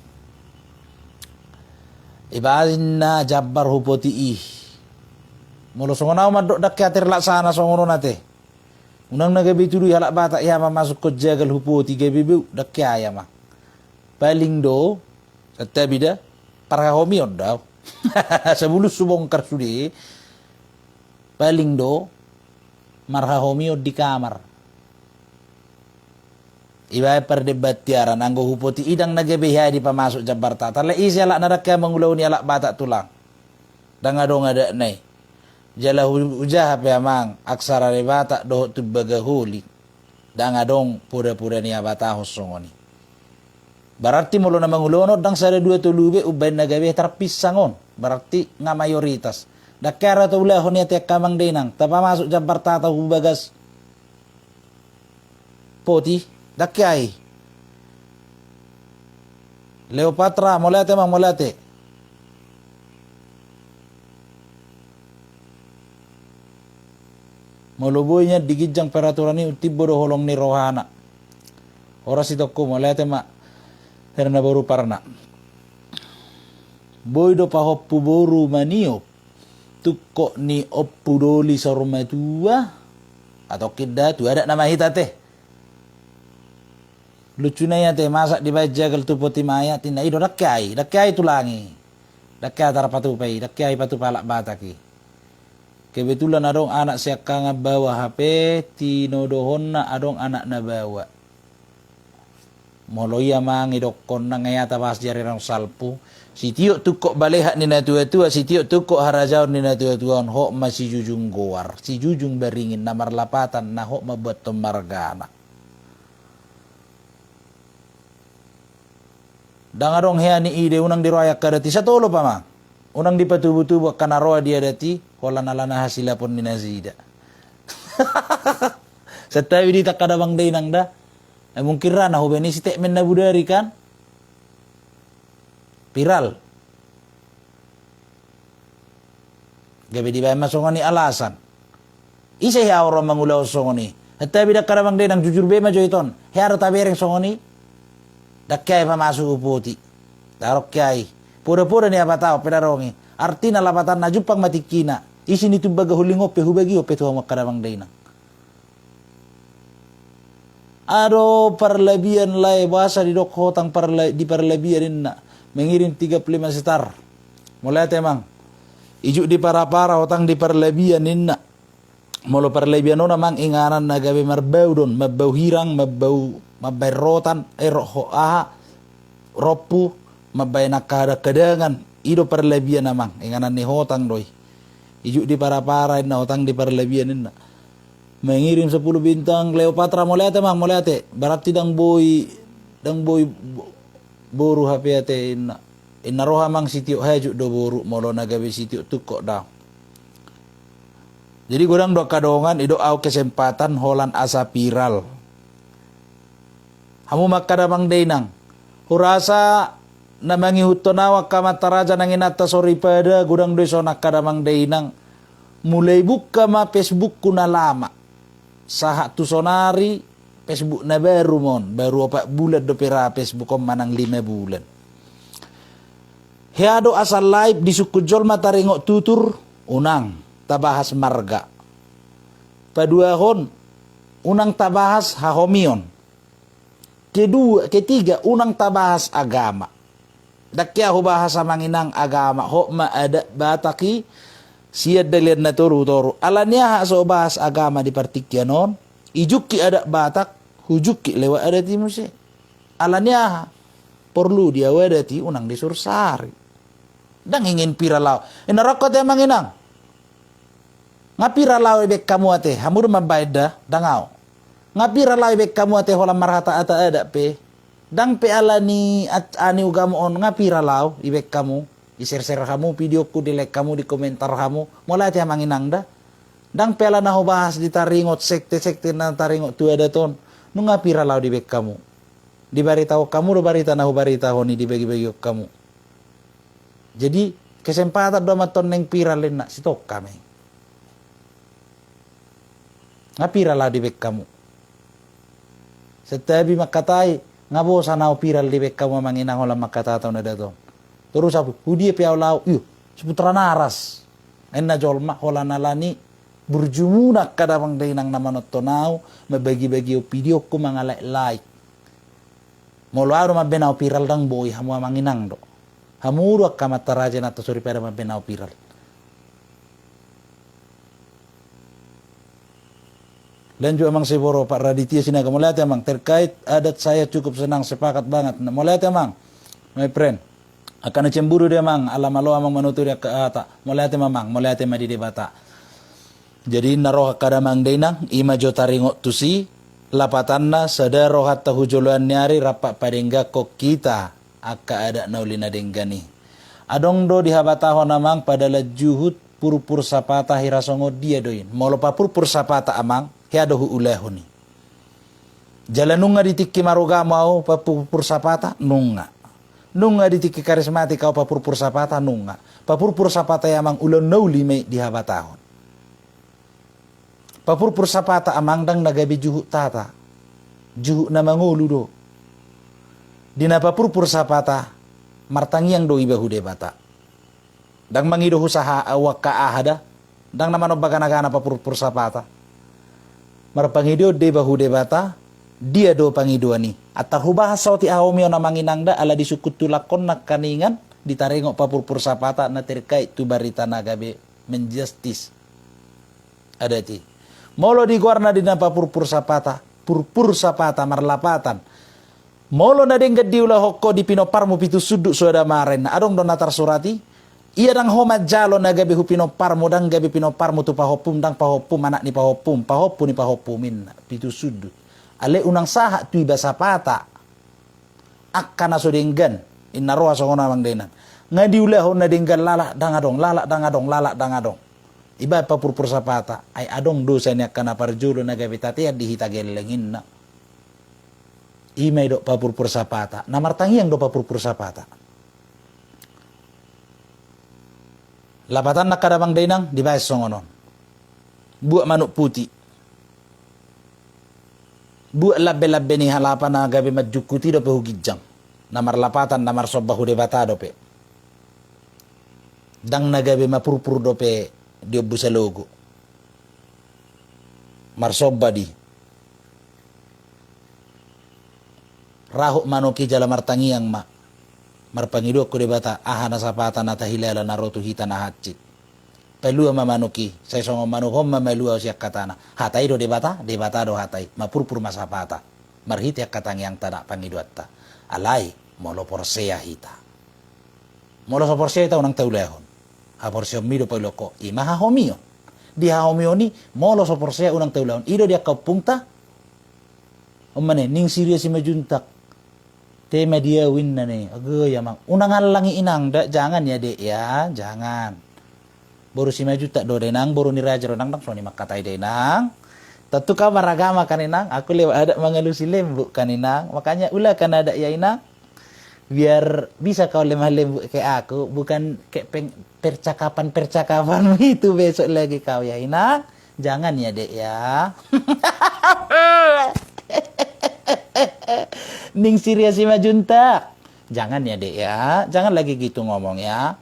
ibasin na Jabar hupoti molo songonaw madok dakya terlaksana songono nate unang nagabitulu halak bata ya masuk ko jagal hupoti gabibu dakya ya ma paling do satabida para homi ondaw sebulus subongkar sudi paling do marha homi di kamar iba perdebat tiaran anggo hupoti idang nagabeha di pamasuk Jabar Tata la isya lak nadakya mengulaw ni alak bata tulang dang adong ada nai jala hujah apa amang aksara ni bata doh tu bagahuli dang adong pura-pura ni abata hosongoni berarti mulo na mengulaw dang sada dua tulube ubain nagabe terpisangon berarti nga mayoritas dakya rato ulahon ni atiak kamang denang tapa masuk Jabar Tata hubagas poti dakyai Leopatra molate mang molate moluboynya digijang peraturan ini tibo do holong ni rohana ora sitokku molate ma herna baru parna boy do pahoppu boru maniop tukko ni oppudoli sarumatua atau kidda tu ada nama hitate lucu na yan te masak di bajagal tu poti maya tina ido dakyai tulangi dakyai tarapatupay dakyai patupalak bataki kebetulan adong anak siaka nga bawa HP tinodohon na adong anak na bawa moloya mang idokon na ngayata pas jari rang salpu si tiyo tukok balehat ni na tua-tua si tiyo tukok harajaw ni na tua-tua ho masih jujung goar si jujung beringin na marlapatan na ho mabuat tomargana dangadong hea ni ide unang diroyak kadati sa tolo pa mang unang dipatubu-tubu kanaroa dia dati hola nalana hasila pun ni nazida sa tawi di takadabang day nang da ay mungkin rana hubeni si tekmen na budari kan viral gabi di ba masongoni alasan isa hea orang mangulaw songoni at tawi takadabang day nang jujur be majoiton hea rotabereng songoni dakyai pamasuk upoti darok kyai pura-pura ni apa tao pedarongi artina lapatan na jupang matikina isin itu baga huling ope hubagi ope tuwa makadamang dayna ado parlebihan lai bahasa di dok hotang di parlebihan na mengirim 35 setar mulai temang ijuk di para-para hotang di parlebihan na molo parlebihan na mang inganan na gabe marbau don mabau hirang mabau mabay rotan roho aha ropu mabay nakada kadangan ido parlebihan namang inganan ni hotang doy ijuk di para-para na hotang di parlebihan na mengirim 10 bintang Cleopatra molate mang molate berarti dang boy boru HP ate inna roha mang sitio hajuk do boru molo nagabe sitio tukok daw jadi gudang do kadongan ido au kesempatan holan asa viral hamu makadamang denang hurasa namangi hutonawa kamataraja nanginata sorry pada gudang doiso nakadamang denang mulai buka ma Facebook kuna lama saha tu sonari Facebook na baru baru 4 bulan do pera Facebook kom manang 5 bulan heado asal live di sukujol mataringok tutur unang tabahas marga paduahon unang tabahas hahomion. Ketiga, unang tabahas agama. Dakya ho bahasa manginang agama. Ho maada bataki siya dalian na turu-turu. Alanya so bahas agama di partikyanon. Ijuki ada batak, hujuki lewa ada ti musi. Alanya perlu dia wadati unang disursari. Dang ingin piralau. Inarakot ya manginang. Ngapiralau ibek kamu ate, hamur mabaida dangau. Ngapiralau ibek kamu ate holam marhata ata ada pe. Dang pe alani ani ugamu on ngapiralau ibek kamu. I-share kamu videoku di like kamu di komentar kamu. Mulai ate manginang da. Dang pe alana ho bahas di taringot sekte-sekte na taringot tu ada ton. Nu ngapiralau di ibek kamu. Di baritahu kamu do barita na ho barita ho ni di bagi-bagi kamu. Jadi kesempatan do maton neng piralin na sitok kami. Ngapira lah di bek kamu. Setabi makatai ngabo sana piral di bek kamu manginang olam makata atau nada to. Terus apa? Hudi piau lau. Seputra naras. Enna jolma hola nalani berjumuna kada bang dainang nama notonau membagi-bagi video ku mangalai like. Molo aro mabenau piral dang boy hamu manginang do. Hamu ro kamataraja na to suri pada mabenau piral. Dan juga emang seboro Pak Raditya Sinaga. Mulai emang terkait adat saya cukup senang, sepakat banget. Mulai emang, my friend. Akan cemburu dia emang, alam alo emang menutur dia ke ata. Mulai emang, mulai emang di debata. Jadi naroh kadamang denang, ima jotaringok tusi, lapatanna sada rohat tahu joluan nyari rapak padengga kok kita. Aka ada naulina denggani. Adong do dihabataho namang padala juhud purpur sapata hirasongo dia doin. Molopa purpur sapata amang. Kaya dohu ulehuni. Jalanunga di tiki maruga mau papurpur sapata nunga. Nunga di tiki karismatik kau papurpur sapata nunga. Papurpur sapata yamang ulo nauli me dihabatahon. Papurpur sapata amang dang nagabi juhu tata. Juhu na mangulu do. Dina papurpur sapata martangiang do ibahu debata. Dang mangido usaha awak ahada. Dang naman obaganagana papurpur sapata. Marpangido de bahu debata dia do pangiduani atau bahasa ti ahomio na manginangda ala disukut tulakon nak kaningan ditarengok papurpur sapata na terkait tu barita nagabe menjustis ada ti molo di guarna dina papurpur sapata purpur sapata marlapatan molo na denggad diulah hokko di pinoparmu pitu suduk suada maren adong donatar surati iya dang homat jalo na gabi hupino parmo dang gabi pino parmo tu pahopum dang pahopum anak ni pahopum ni pahopumin pitu sudut ale unang saha tu ibasa pata akkana so denggan inna roa so ngona mang denan ngadi ulah na denggan lalak dang adong iba papurpur sapata ay adong dosa ni akkana parjulo na gabi tatian dihitagelengin na imay do papurpur sapata namartangiang do papurpur sapata. Lapatan nak kadabang dainang dibahas songonon. Buat manuk putih. Buat labbe-labbe ni halapan na gabi majukuti do pe hugijang. Namar lapatan namar sobahu de bata do pe. Dang na gabi mapurpur do pe dio busa logo. Mar sobba di. Rahuk manuki jala martangiang ma. Marpangido ko debata ahana sapata na tahilala na rotu hita na hatchit. Pelua mamanuki, saya songo manuhom mamelua siak katana. Hatai do debata do hatai. Mapurpur masapata. Marhiti katang yang tanak pangiduatta. Alai molo porsea hita. Molo so porsea hita unang taulehon. Ha porsea mido peloko ima ha homio. Di ha homio ni molo so porsea unang taulehon. Ido dia kapungta. Omane ning serius si majuntak. Tema dia win na nih, agak ya mang. Unang halangi inang, jangan ya dek ya, jangan. Baru si maju tak do denang, baru ni raja renang dang, so ni makatai denang. Tentu kamar agama kan inang, aku lewat ada mengelusi lembu kan inang. Makanya ulah kan ada ya inang, biar bisa kau lemah lembu kayak aku, bukan kayak percakapan itu besok lagi kau ya inang. Jangan ya dek ya. Ning Syria si majunta. Jangan ya dek ya. Jangan lagi gitu ngomong ya.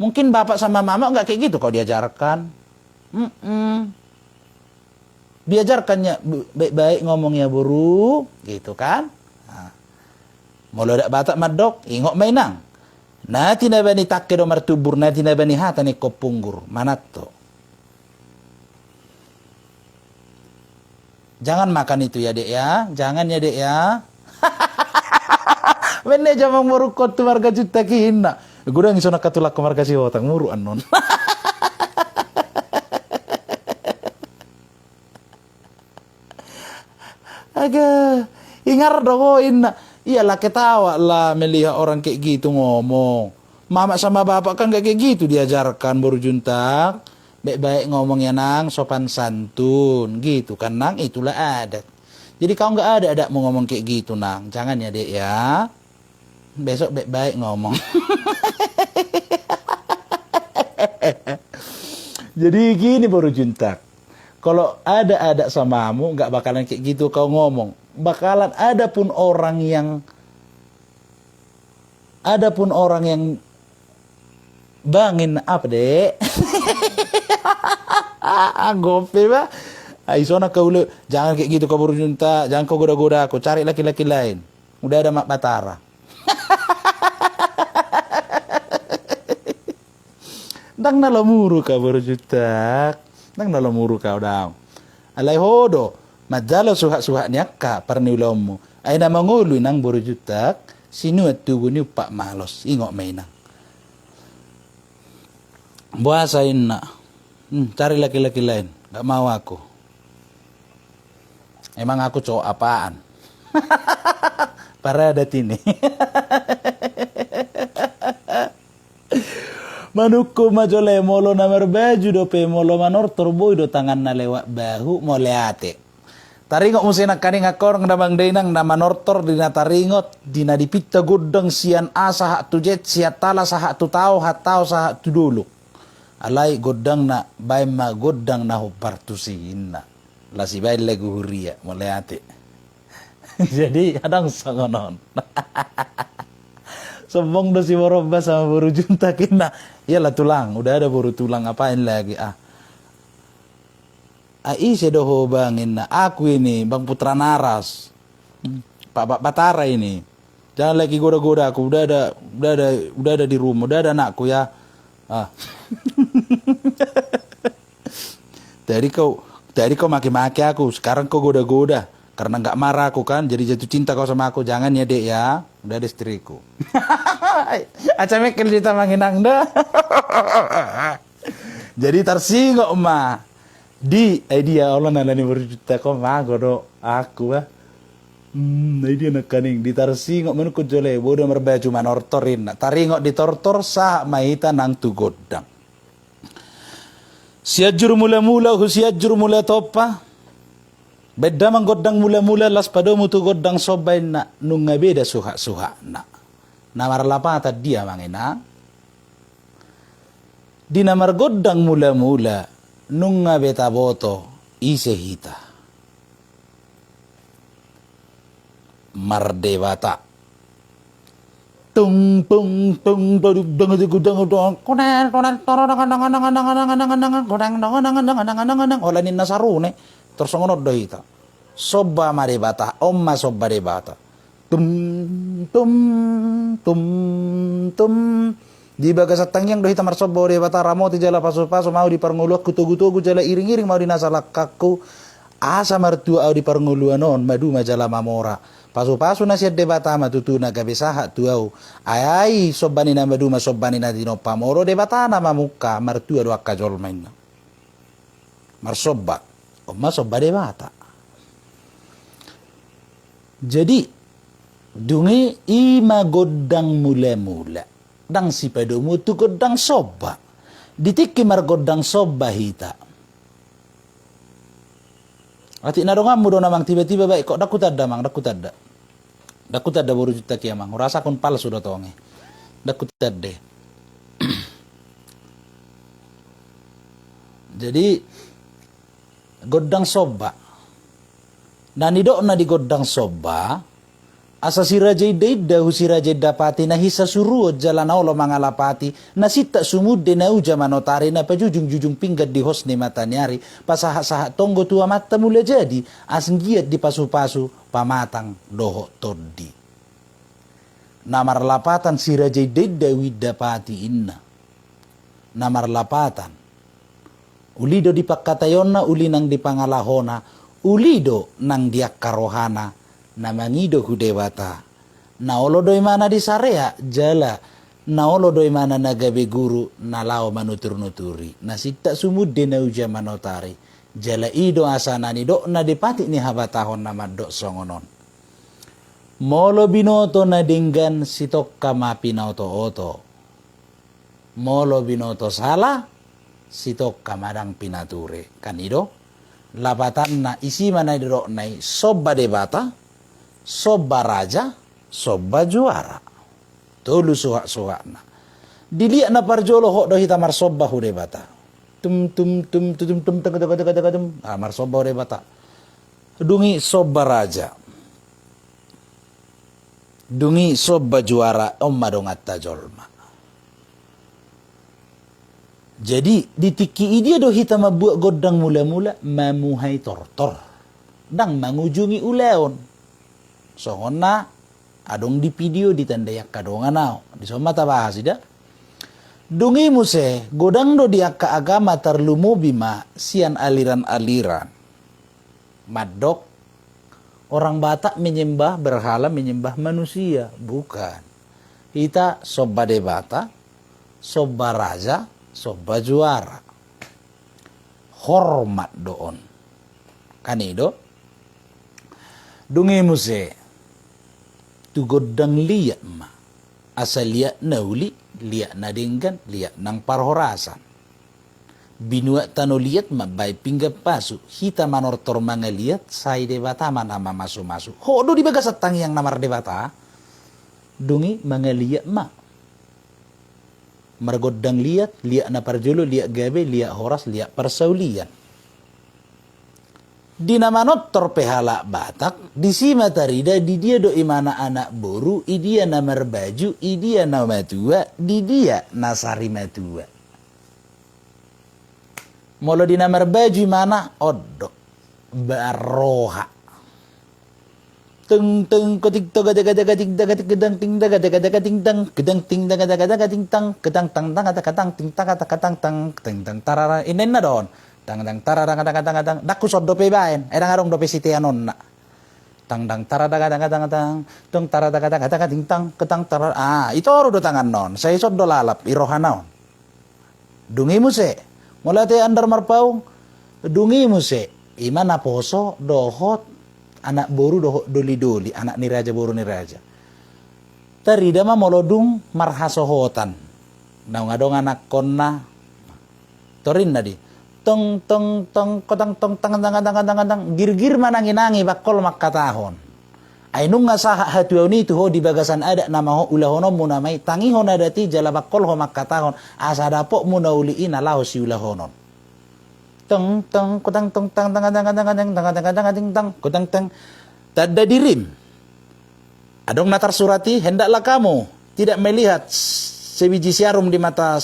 Mungkin bapak sama mama nggak kayak gitu kalau diajarkan. Biajarkannya baik-baik ngomongnya buru, gitu kan? Nah, molo dak batak madok, ingok mainang. Nati na bani takke do martubur, nati na bani hata ni kopunggur, manatto. Jangan makan itu ya dek ya, jangan ya dek ya. Wenne jamang murukot tu marga juta kihina. Gudang iso nakatulak ke marga si hotang muru anon. Aga, ingar dokoin na. Iyalah ketawa lah melihat orang kayak gitu ngomong. Mama sama bapak kan gak kayak gitu diajarkan baru juntak. Baik-baik ngomongnya nang, sopan santun. Gitu kan nang, itulah adat. Jadi kau gak ada mau ngomong kayak gitu nang. Jangan ya dek ya. Besok baik-baik ngomong. Jadi gini baru juntak. Kalau ada samamu nggak bakalan kayak gitu kau ngomong. Bakalan ada pun orang yang bangin apa dek? Gope ba? Aisona kau jangan kayak gitu kau baru juntak. Jangan kau goda-goda aku. Cari laki-laki lain. Udah ada Mak Batara. Dang nalamuru ka baru jutak. Dang nalamuru ka daw. Alay hodo. Madalo suha-suha niya ka parniulomu. Ay na mangulu nang baru jutak. Sinu at tubo ni Pak Malos. Ingok may na. Buhasain na. Cari laki-laki lain. Gak mau aku. Emang aku cowok apaan? Paradat ini. Manuko majole molo namar baju dope molo manor torboy do tangan na lewat bahu moleate. Taringot mo sinakaning akor ng damang dainang na manortor di na taringot di na dipita godang siyan asa ha tu jet siya tala sa ha tu tao sa ha tu duluk. Alay godang na bay ma godang na hupartusihin na. Lasi bay lagu huria moleate. Jadi adang sangonon. Sombong do si Waroba sama baru junta kina. Iyalah tulang, udah ada baru tulang apain lagi Ise doho bangin na aku ini Bang Putra Naras. Pak Batara ini. Jangan lagi goda-goda aku, udah ada di rumah, udah ada anakku ya. Tadi kau maki-maki aku, sekarang kau goda-goda. Karena nggak marah aku kan, jadi jatuh cinta kau sama aku. Jangan ya dek ya, udah ada istriku. Aca mekel di tamanginang dah. Jadi tarsingok mah. Dia Allah nalani berjuta kau mah godo aku dia nakaning di tarsingok menukut jole bodoh merbaya cuma nortorin. Taringok di tortor sah maita nang tu godang. Siajur mula-mula siajur mula topa. Beda manggodang mula-mula las pada mutu godang sobay na nunga beda suha-suha na. Namar lapata dia mangina. Di namar godang mula-mula nunga beta boto ise hita. Mardebata. Tung tung tung godang godang konen olanin nasarune. Terus ngono do ita. Sobba marebata, omma sobba rebata. Tum tum tum tum. Di bagasat tangyang do ita marsobba rebata ramo ti jala paso-paso mau di parngulu kutu-kutu jala iring-iring mau dinasalakakku. Asa martua au di parngulu anon madu majala mamora. Paso-paso na siya debata matutu na gabisaha tuau. Ayay sobbani na madu masobbani na dinopa moro debata na mamuka martua do akajol main. Marsobba. Masuk badai mata. Jadi dungi ima godang mula-mula. Dang si padomu tu godang soba. Ditiki mar godang soba hita. Ati narungamu do namang tiba-tiba baik kok dakut ada mang dakut ada. Dakut ada baru juta kiamang. Rasa kun palsu do tonge. Dakut ada. Jadi godang soba. Dan idok na di godang soba, Asa si raja dahu si raja dapati na hisa suruot jalan aulo mangalapati na sita sumude na uja manotari na pajujung-jujung pinggat di hos ni mata nyari pasaha-saha tonggo tua mata mula jadi asnggiat di pasu-pasu pamatang doho toddi. Namar lapatan si raja dawi dapati inna. Namar lapatan ulido di pakkatayonna uli nang di pangalahona ulido nang diak karohana na mangido ku dewata na olo doi mana di sarea jala na olo doi mana nagabe guru na lao manutur-nuturi na sita sumude na uja manotari jala ido asana ni do na dipati ni habatahon na madok songonon molo binoto na dinggan sitok kama pinauto-oto molo binoto salah sitok kamadang pinature kanido lapatan na isi mana diro nai sobba debata sobba raja, sobba juara. Tulu suhak-suhak na. Dilihat na parjolo hok dohi tamar sobba hude bata. Tum tum tum tum tum tum tum tum amar sobba hude bata. Dungi sobba raja. Dungi sobba juara omma dong atta jolma. Jadi ditiki dia dohi tamar buat godang mula-mula mamuhai tortor. Dang mangujungi uleon. Songonna adong di video ditandayak kadongan nao di somata bahas ida dungi muse godang do diak ka agama terlumu bima sian aliran-aliran madok orang Batak menyembah berhala menyembah manusia bukan kita sobba debata sobba raja sobba juara hormat doon kanido dungi muse tu godang liat ma asal liat nauli liat nadinggan liat nang parhorasan binuat tano liat ma bay pinggap pasu hita manortor mga liat say debata manama masu-masu hodo di bagasat tang yang namar debata dungi mga liat ma margodang liat liat na parjolo liat gabe liat horas liat persaulian di nama notor pehala Batak di si matarida di dia do imana anak boru i dia namar baju i dia nama tua di dia nasari matua molo di namar baju mana oddo baroha teng teng ketik toga daga daga tik daga tik gedang ting daga daga daga ting tang gedang ting daga daga daga ting tang gedang tang tang kata katang ting tang kata katang tang ting tang tarara inen na don tang tang tarara kata katang katang daku sod dope baen edang arong dope sitianon na tang tang tarara kata katang katang tung tarara kata kata ting tang ketang tarara itu oro do tangan non saya sod do lalap irohanaon dungi muse mulate andar marpau dungi muse imana poso dohot anak boru dohot doli-doli anak ni raja boru ni raja tarida ma molodung marhasohotan ngadong anak konna torin nadi tong tong tong kotang tong tangan tangan tangan tangan tang gir-gir manangi-nangi bakol makkatahon ay nung nga saha hatuaw ni ho di bagasan ada nama ho ulahonom mo namay tangi ho nadati jala bakol ho makkatahon asada po mo na uliin alaho si ulahonon tong tong kotang tong tang tangan tangan tangan tangan tangan tangan tangan ting tang kotang tang tada dirim adong natar surati hendaklah kamu tidak melihat sebiji siarum di mata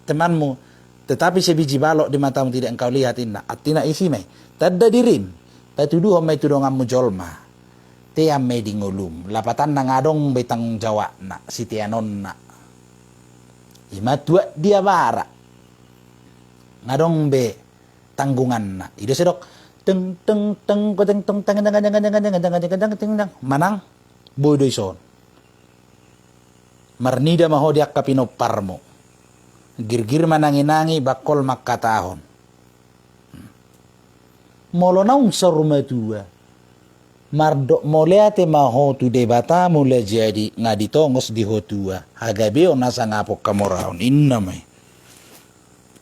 temanmu tetapi sebiji balok di matamu tidak engkau lihat inna atina isi mai tada dirim tatuduh mai tudongan mujolma te amme di ngulum lapatan nang adong betang jawa na sitianon na ima tua dia bara ngadong be tanggungan na ido sedok teng teng teng teng teng teng teng teng teng teng teng manang bodoy son marnida mahodiak kapino parmo girgir manangi-nangi bakol makkatahon molo naung sa rumah tua mardok moleate maho tu debata mula jadi ngaditongos di hotua hagabeo nasa ngapok kamorahon inna may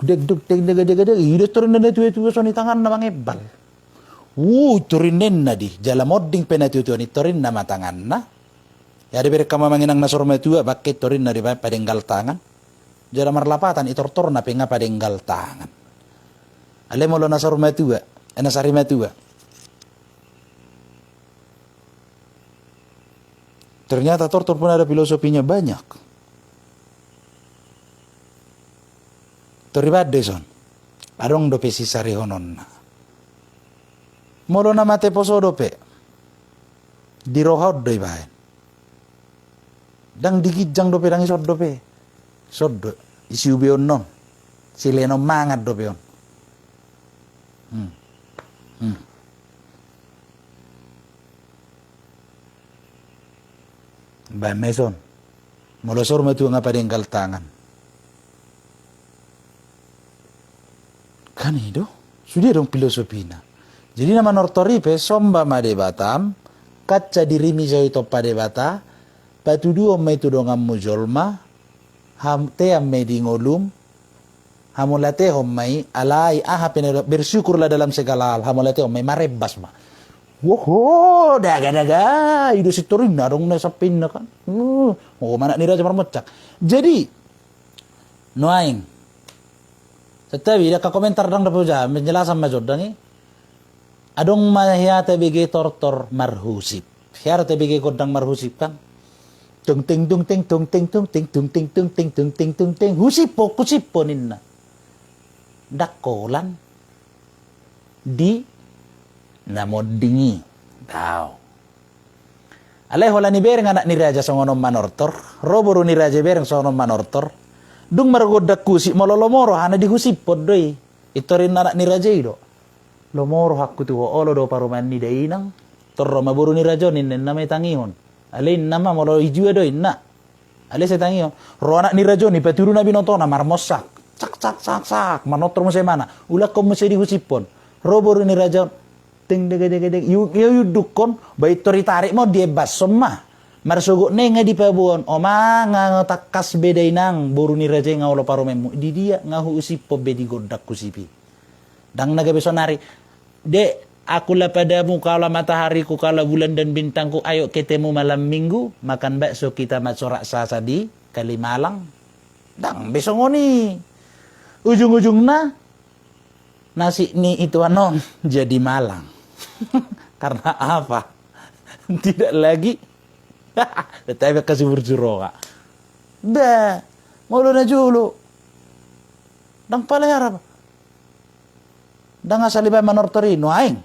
deg deg deg deg deg deg hidup turun na tua soni tangan na mangebal turin na di jala modding penatutuan itorin na matangan na yada berkama manginang na sorma tua bakit torin na di ba padenggal tangan jara marlapatan itortor na penga padenggal tangan ale molo nasar matua nasari matua Ternyata tortor pun ada filosofinya banyak. Toribade son. Adong dope sisari honon. Molo na mate poso dope. Di rohaut doi bahen. Dang digijang dope dang isod dope. Sod isi ubeon non. Sileno mangat dope on. Ba meson. Molosor matu ngapa dengkal tangan. Kan itu sudah dong filosofinya. Jadi nama nortoripe somba made batam kaca dirimi jauh to pade bata patu duo mai tu dongam mujolma ham te amme di ngolum hamulate hommai alai aha penero bersyukurlah dalam segala hal hamulate hommai marebas ma. Woho daga itu siturin dong na sapin na kan. Mana ni raja marmocak. Jadi noaing tetapi dia ka komentar dang dapat jah menjelaskan majod dangi. Adong mahia TBG tortor marhusip. Hiar TBG kodang marhusip kan. Tung ting tung ting tung ting tung ting tung ting tung ting tung ting tung ting husipo kusipo ninna. Dakolan di namodingi. Tau. Alay hola ni bereng anak ni raja songonom manortor. Roboro ni raja bereng songonom manortor. Dung margodak kusi malolomoro hana di husip podoi itorin anak ni raja ido lomoro hakku tu olo do paruman ni dainang torro maburu ni raja nin nama tangihon alin nama malo ijue do inna ale se tangihon ro anak ni raja ni paturu nabi notona marmosak sak manotor mo mana ulak ko mo se di husipon ro boru ni raja ting dege yu dukon bai tori tarik mo diebas semua marsogok nenga di pabuon oma nga takas bedai nang boru ni raja nga ulo paromemu di dia nga huusipo bedi godak kusipi dang naga besonari de aku lah padamu kalau matahariku kalau bulan dan bintangku ayo ketemu malam minggu makan bakso kita macorak sasa di Kalimalang dang besongoni ujung-ujungna nasi ni itu anon jadi malang karena apa tidak lagi tetapi kasih berjuroga. Dah, maulu na julu. Dang pala harap. Dang asalibay manortori no aing.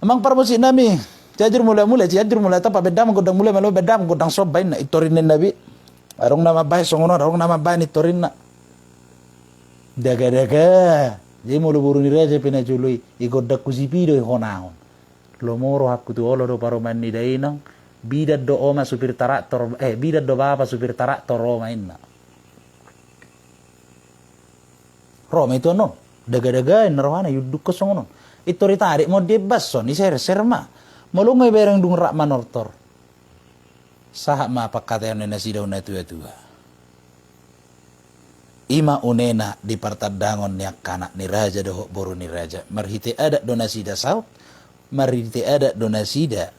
Amang parmusi nami. Ciajur mulai tapa bedam godang mulai malu bedam godang sobain na itorinin nabi. Arong nama bae songono arong nama bae itorin na. Daga. Jadi mulu buru ni raja pina jului igodak kusipido honahon. Lomoro hakku tu olo do paroman ni dainang. Bidat do oma supir taraktor bidat do bapa supir taraktor Roma inna. Roma itu no daga narwana yuduk kosong no. Itu ritarik mau debas son iser serma. Malungai bereng dung rak manortor. Sahak ma pakata yang nasi daun itu. Ima unena di partadangon yak kanak ni raja dohok boru ni raja. Marhite ada donasi da saut. Marhite ada donasi da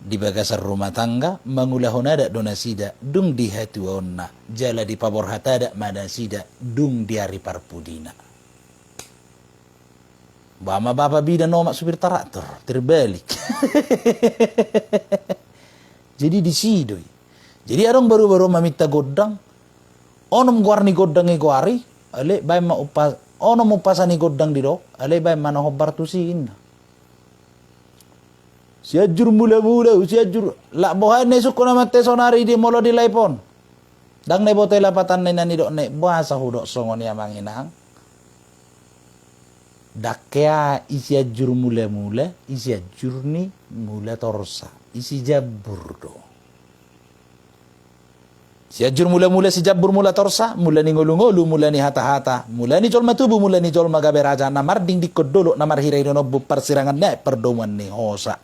di bagasar rumah tangga mangulahon ada donasida dung di hatuonna jala di pabor hatada manasida dung di hari parpudina bama bapa bidan nomak supir traktor terbalik jadi disidoi jadi arong baru-baru meminta godang onom guarni godang iguari ale bay ma upas onom upasani godang di do ale bay mana hobar tusin siajur mula-mula siajur lak bohan ne suko na mate sonari di molo di laipon dang ne bote lapatan ne nani dok ne bahasa hudok songon ya manginang dakya isiajur mula-mula isiajur ni mula torsa isi jabur do siajur mula-mula si jabur mula torsa mula ni ngolu-ngolu mula ni hata-hata mula ni jolma tubuh mula ni jolma gaberaja namar ding dikodolok namar hirai no persirangan ne perdomuan ni hosa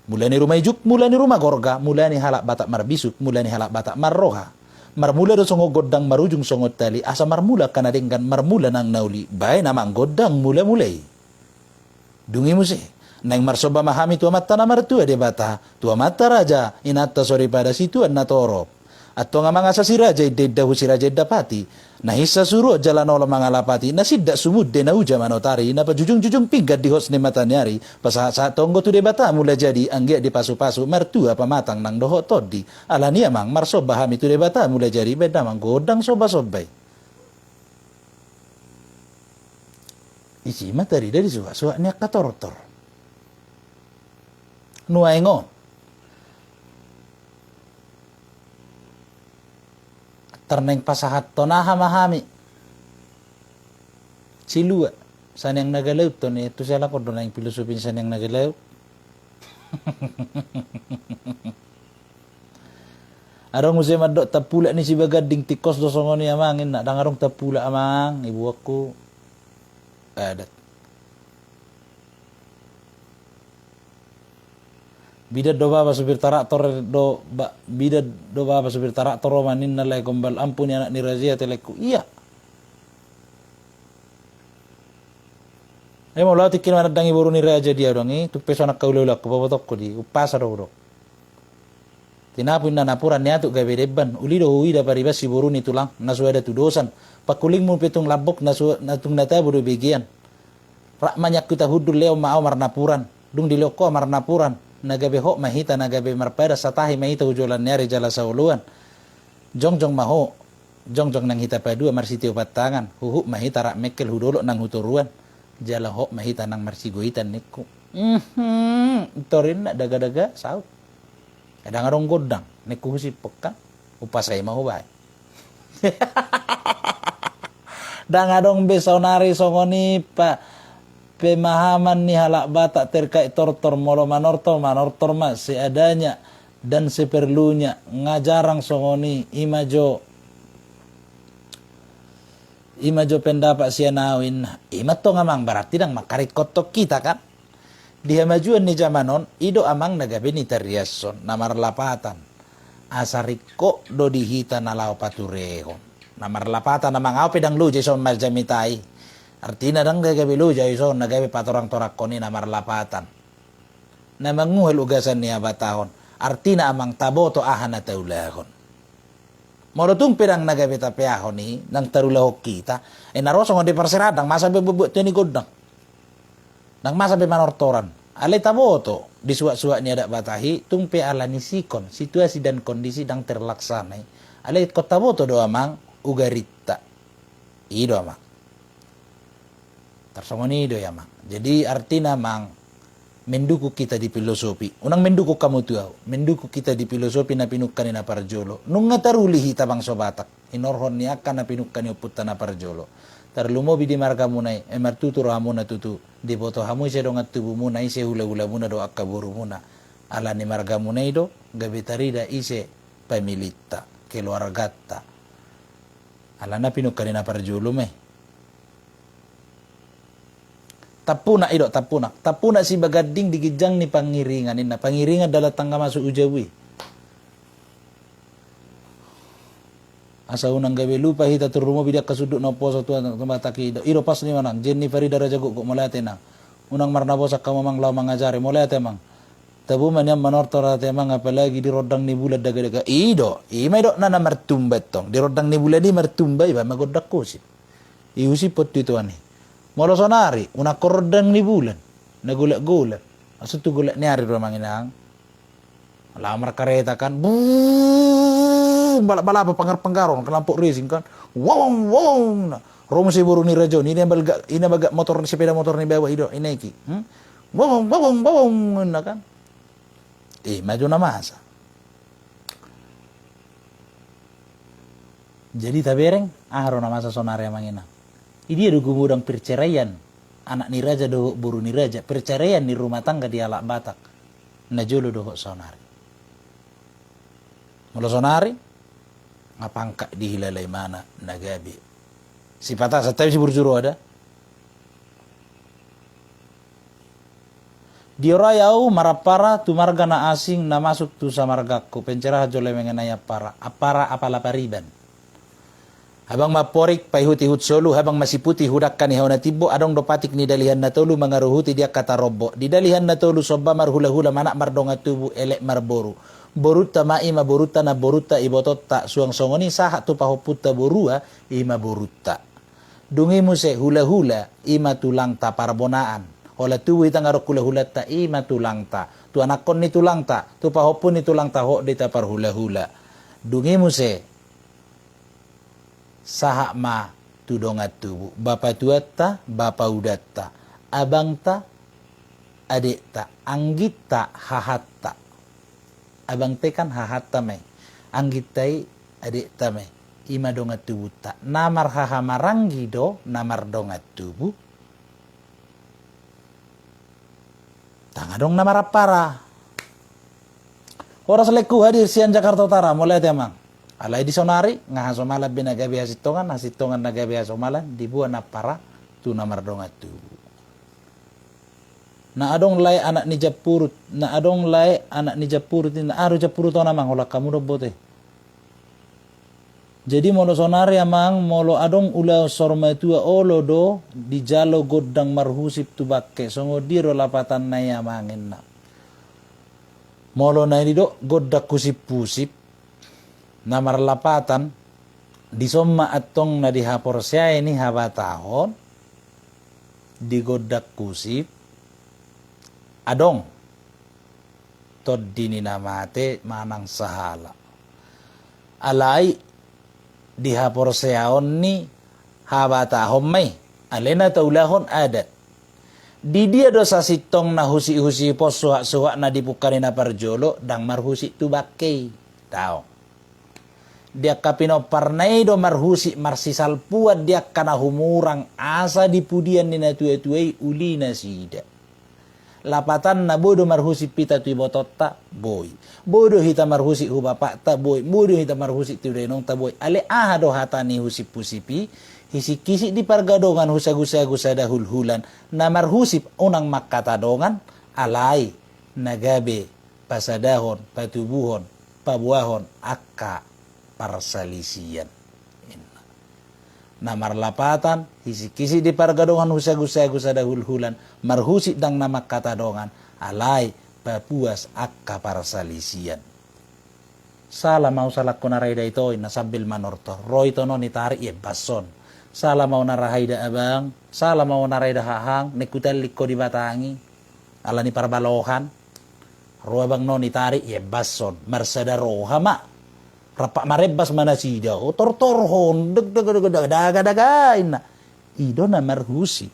mulai ni rumah ijuk, mulai ni rumah gorga, mulai ni halak batak marbisuk, mulai ni halak batak marroha. Marmula do songo godang marujung songo tali, asa marmula kana dengan marmula nang nauli. Bae nama godang mulai. Dungi musi. Nang marsoba mahami tua mata na martua de bata, tua mata raja, inata sori pada situ an natoro. Atau nga mga sa si raja dahu si raja dapati na hisa suro jalan ola mga lapati na sidda sumud de na uja manotari na pajujung-jujung pinggat di hos ni matanyari pasahat sa tonggo tu de bata mula jadi angge di pasu-pasu mertua pamatang nang doho todi ala niya mang marso bahami tu de bata mula jadi beda mang godang soba-sobay isi matari dari suka-suka niya katortor nuaingo terneng pasahat to nahamahami silua san yang nagalaw to ni ito sila ko doon ang filosofin san yang nagalaw arong mo siya madok tapula ni si bagading tikos do songo ni amangin na dangarong tapula amang ibu ako adat bida do baba supir taraktor do bida do baba supir taraktor manin nalai gombal ampun anak ni razia teleku iya mau lau tikin mana dangi boru ni raja dia dong tu peso nak kau lelak ko babotok ko di upasa do tinapun na napuran niya tu gabe deban uli do hui da paribas si boru ni tulang nasuada tu dosan pakuling mo petung labok natung natabu do begian rak manyak kita hudul leo mau marnapuran dung diloko marnapuran nagabe ho mahita nagabe marpada satahi mahita ujolan nyari jala sauluan jongjong maho jongjong nang hita padua marsiti opat tangan huhu mahita rak mekel hudolo nang huturuan jala ho mahita nang marsi goitan niku torin na daga-daga saut kadang arong godang niku husi pekan upasay maho bay dang adong besonari songoni pa pemahaman ni halak batak terkait tortor molo manortor mas seadanya dan seperlunya ngajarang songoni imajo pendapat sianawin imat to ngamang berarti dang makarit kotok kita kan dia majuan ni zamanon ido amang nagabe ni teriason namar lapatan asariko do dihita nalau patureho namar lapatan namang au pedang lu jason marjamitai artinya dang gagabe lu jay so nagabe patorang torak koni namar lapatan na manguhel ugasan niya batahon artinya amang taboto ahana taulahon morotung pirang nagabe tapiahon ni nang tarulahok kita narosong di perseradang masa bebubut ni godang nang masa be manortoran ale taboto disuak-suak niya dak batahi tumpe ala nisikon situasi dan kondisi dang terlaksana ale kota boto do amang ugarita ido amang tersongoni do ya mang. Jadi artinya mang menduku kita di filosofi. Unang menduku kamu tuau. Menduku kita di filosofi na pinukkan na parjolo. Nung ngataruli hita bang sobatak. Inorhon ni akan na pinukkan ni uputta na parjolo. Tarlumo bidi marga munay. Martutur hamu na tutu. Di boto hamu siya do nga tubu muna. Ise hula-hula muna do akaburu muna. Ala ni marga munay do. Gabitarida ise pamilita. Keluargata. Ala na pinukkan na parjolo meh. Tapuna si bagading digijang ni pangiringan na pangiringan dalatang ka masuk ujawi asa unang gabi lupa hita turumo bidak kasuduk na poso tuan tumataki iro pas ni manang Jenny Farida Raja kok mulate na unang marnabosa ka mamang law mangajari mulate mang tabu man yang manortor ate mang apalagi di rodang ni bulad daga-daga ido imay do na martumbat tong di rodang ni bulad di martumbay ba magodak ko si iusi pot dito ani molo sonari una kordang ni bulan nagulak-gulak aso tu gulak ni ari do manginang lamar kareta kan balap-balap panggar-panggaron kelampok racing kan wow na romo si buru ni rajon ini baga motor sepeda motor ni bawa ido inaiki wow na kan maju na masa jadi tabereng aharo na masa sonari manginang ini ada gumudang perceraian anak ni raja do buru ni raja perceraian ni rumah tangga di alak Batak na jolo do sonari mula sonari ngapangka di hilalay mana nagabi si patah sa tayo si burjuro ada di orayau marapara tu marga na asing na masuk tu sa margaku pencerah jole mengenai apara apala pariban habang maporik paihut-ihut solo habang masiputi hudakkan ihaw na tibo adong dopatik ni dalihan na tolu mangaruhuti dia kata robo di dalihan na tolu soba marhula-hula manak mardonga tubu elek marboru Boruta ma ima boruta na boruta ibototta suang songoni saha tu pahoputta borua ima boruta. Dungi muse hula-hula ima tulang ta parbonaan. Ola tuwi tangarok hula-hula ta ima tulang ta. Tu anakon ni tulang ta, tu pahopun ni tulang ta ho di ta parhula-hula. Dungi muse saha ma tudongat tubu. Bapa tuatta, bapa udatta. Abang ta, adik ta, anggit ta, hahatta. Abang te kan hahatta me. Anggit tai adik ta me. Ima dongat tubu ta. Namar hahamaranggi do, namar dongat tubu. Tangadong namar apara. Ora seleku hadir sian Jakarta Utara mulai temang. Alai di sonari ngahasomala binagabi hasitongan nagabi hasomalan dibuat napara tu namar dongat tubu. Na adong lai anak ni Japurut, na adong lai anak ni Japurut, na aro Japurut to namang hola kamu do bote. Jadi molo sonari amang molo adong ula sorma tua olo do di jalo godang marhusip tu bakke songo diro lapatan na yamangin na. Molo na do godak kusip-pusip na marlapatan di somma atong na dihapor siya ini habatahon di godak kusip adong tod dini namate manang sahala. Alai dihapor seaon ni habatahon may alena taulahon adat. Di dia dosa sitong na husi-husi pos suha-suha na dipukani na parjolo dang marhusi tu bakkei. Tao. Dia kapino parnay do marhusi marsisal puat dia kana humurang asa dipudian ni na tuwe-tuwe uli na sida. Lapatan na bodo marhusi pita tu bototta boy. Bodo hita marhusi hu bapak ta boy. Bodo hita marhusi tu renong ta boy. Ale ahado hatani husip-husipi. Hisi-kisi di pargadongan husagusa-gusa dahul-hulan. Na marhusip unang makatadongan. Alay nagabe pasadahon patubuhon pabuahon akka parsalisian. Namar lapatan, hisi-kisi di pargadongan husagusa-gusa dahul-hulan, marhusi dang nama katadongan, alay papuas akka parsalisian. Sala mau salak ko narayda ito, nasambil manorto, roy to no ni tari bason. Sala mau narahayda abang, sala mau narayda hahang, nekutalik ko di batangi, ala ni parbalohan, roy bang no ni tari bason, marsada roha ma. Rapak marebas mana sida, o tortorhon, daga-dagain na. Ido na marhusi.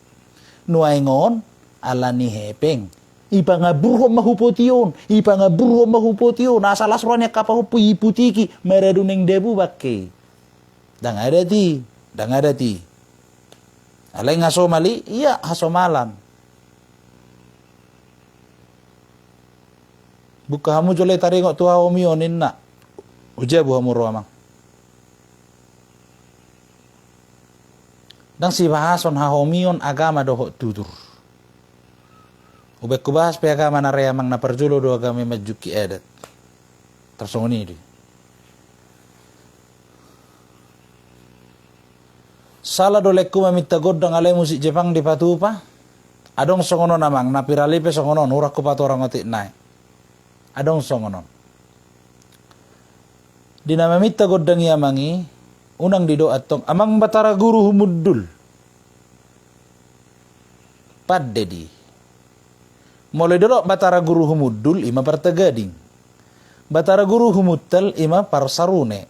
Nuaingon, ala ni hepeng. Ipa nga burho mahupotion, Asalas ronya kapahupo iputiki, meraduneng debu bakke. Dang ada ti. Alay nga somali, iya hasomalan. Buka hamu jole taringok tuha omionin na. Ujabu hamuro amang. Dan si bahason hahomion agama dohok tutur. Ubek kubahas pe agama na reamang na perjulo do agama majuki edat. Tersongoni di. Sala dolekku mamita godang alai musik Jepang di patupa. Adong songono namang napiralipe songono urak ku patorang otik naik. Adong songono. Dinamamita godang yamangi unang dido atong amang batara guru humuddul padde di mulai dolo batara guru humuddul ima partagading batara guru humuttal ima parsarune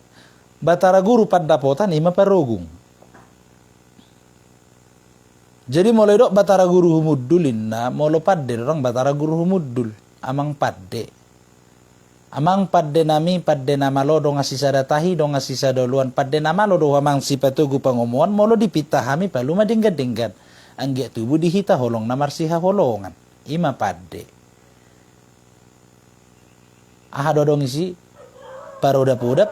batara guru paddapotan ima parogung. Jadi mulai dok batara guru humuddulin na molo padde orang batara guru humuddul amang padde. Amang padde nami padde nama lo dong asisa datahi dong asisa doluan padde nama lo do amang sipatugu pangomuan molo dipitahami palu madenggan-denggan angge tubuh dihita holong namar siha holongan ima padde aha dodong isi parodap-udap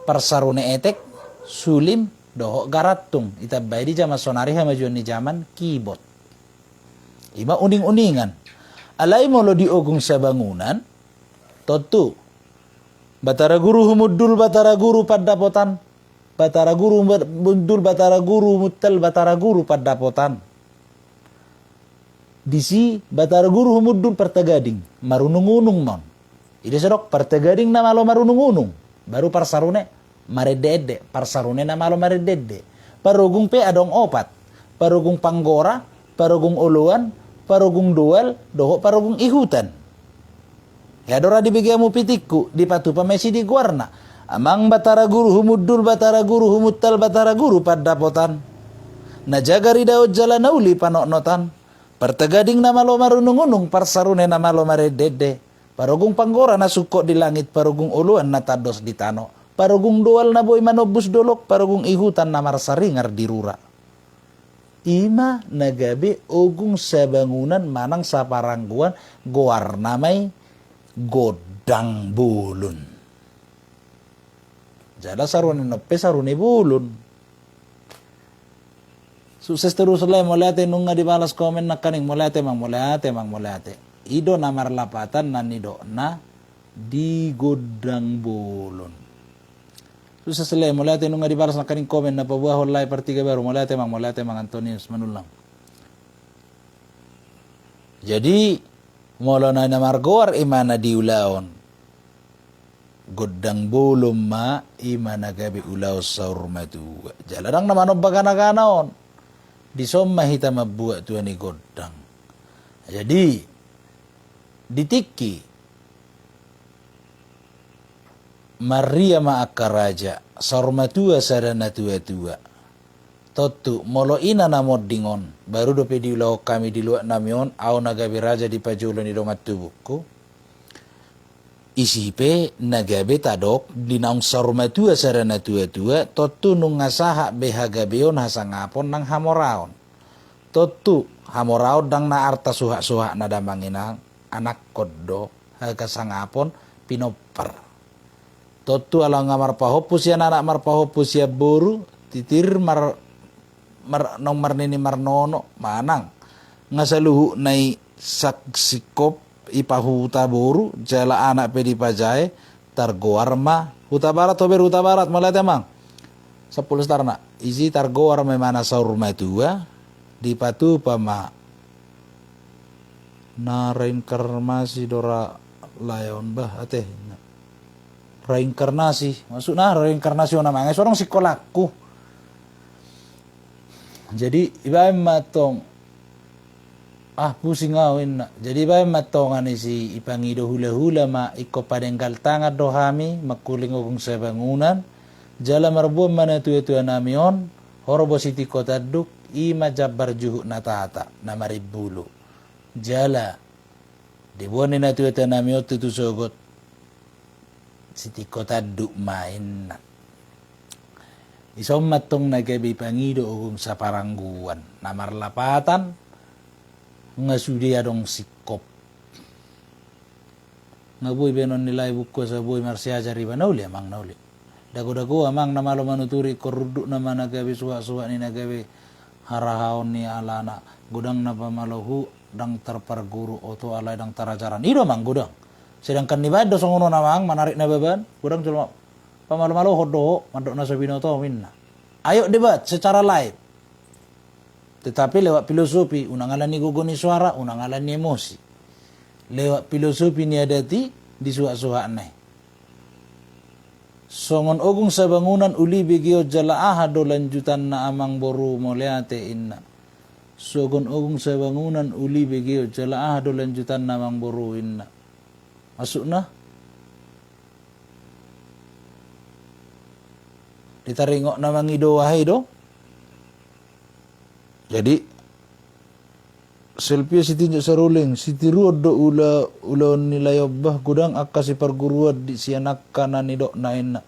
persarune etek sulim dohok garatung itabay di jama sonari hamajuan ni zaman kibot ima uning-uningan alay molo diogung sa bangunan Totu batara guru humuddul batara guru paddapotan batara guru mundul batara guru muttal batara guru paddapotan disi batara guru humuddul pertagading marunung-unung mon Ide sedok partegading na malo marunung-unung. Baru parsarune maredede. Parsarune na malo maredede. Parugong pe adong opat. Parugong panggora, parugong uluan, parugong duel, doho parugong ihutan. Ya dora dibigyan mo pitikku, di patu pamesi di guarna. Amang batara guru humudul batara guru humuttal batara guru padapotan. Najagari daud jalan nauli panoknotan. Pertegading nama lo marunung-unung parsarune nama lo maredede. Parugong panggora na suko di langit, parugong uluan na tados di tano. Parugong dual na boy manobus dolok, parugong ihutan na marsaringar di rura. Ima nagabi ogung sa bangunan manang sa parangguan goar namay godang bulun. Jada saruni nope saruni bulun. Sukses terus lah mulate nunga di balas komen na kaning mulate mang mulate. Ido na marlapatan na nido na di godang bulun. Sukses lah mulate nunga di balas na kaning komen na pabuah holay partiga baru mulate mang Antonius manulang. Jadi molo na margoar imana diulaon. Godang bulum ma imana gabi ulaw saur matu. Jalarang naman bagana-ganaon. Di somma hita mabuat tuan ni godang. Jadi ditiki Maria ma akaraja saur matua sarana tua-tua. Totu molo ina namod dingon baru dope diulaw kami di luar namion au nagabi raja di pajulo ni dongat tubuku isipe nagabe tadok dinaung sarumatua sarana tua-tua totu nung ngasaha behagabeon hasangapon nang hamoraon totu hamoraon dang na arta suha-suha na damanginang anak koddo hagasangapon pinopar totu ala ngamar pahopus ya anak marpahopus ya boru titir nong marnini marnono manang ngasaluhu nai saksikop ipahuta boru jala anak pedi pajae targoarma huta barat tober huta barat malate mang 10 starna isi targoar memana saurma tua di patu pama na reinkarnasi dora layon bah ateh reinkarnasi masuk na reinkarnasi ona mangai sorong sikolaku. Jadi ibae matong pusing awin na. Jadi ibae matongan si ipangido hula-hula ma iko padenggal tangad dohami makuling ogong sa bangunan jala marbuan mana tuya-tuya namion horobo siti kota duk ima jabar juhuk natata na maribulu jala dibuan na tuya-tuya namion tutu sogot siti kota duk main na. Isom matong nagabi pangido ugong sa parangguan na marlapatan nga sudi adong sikop nga buy benon nilay buko sa buy marsyaja riba nauli amang nauli dago-dago amang namalo manuturi koruduk naman nagabi suwa-suwa ni nagabi harahaon ni alana gudang na pamaluhu dang terparguru oto alay dang tarajaran ido mang gudang sedangkan ni bado songono namang manarik na beban gudang cuma pamalu-malu hodo mandok na sa binoto minna. Ayo debat secara live. Tetapi lewat filosofi unangalan ni gugoni suara, unangalan ni emosi. Lewat filosofi ni adati di suak-suak nai. Songon ogung sa bangunan uli bigio jalaah do lanjutan na amang boru moleate inna. Songon ogung sa bangunan uli bigio jalaah do lanjutan na amang boru inna. Masuk na? Ditaringok na mangido wahai do. Jadi selpia si tinjak saruling si tiruod do ula nilay obah gudang akasi parguruad di sianak kanan ni do nain na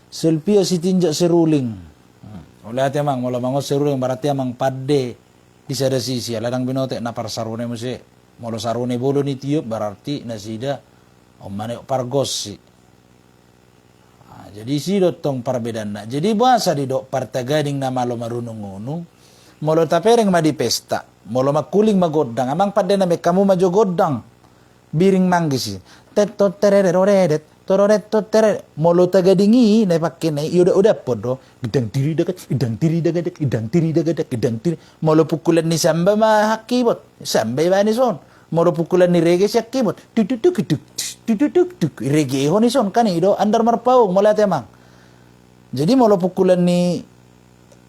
selpia si tinjak saruling oleh ati amang mula mangos saruling berarti amang pade di sada sisi ladang binote na parsarune musi molo sarune bolo ni tiup berarti nasida omane pargos si. Jadi si dotong perbedaan na. Jadi bahasa di dok partagading na malo marunung-unung. Molo tapereng ma di pesta. Molo makuling magodang. Amang pada na me kamu majo godang. Biring manggisi. Tetot terereroredet. Tororet totere. Molo tagadingi na pakin na udah podo. Gedang tiri dagat. Gedang tiri dagat. Molo pukulan ni samba ma hakibot. Samba ba ni son. Molo pukulan ni reggae siya keyboard. Duk duk duk duk duk duk duk. Reggae ho ni son kan ido andar marpaung mula temang. Jadi molo pukulan ni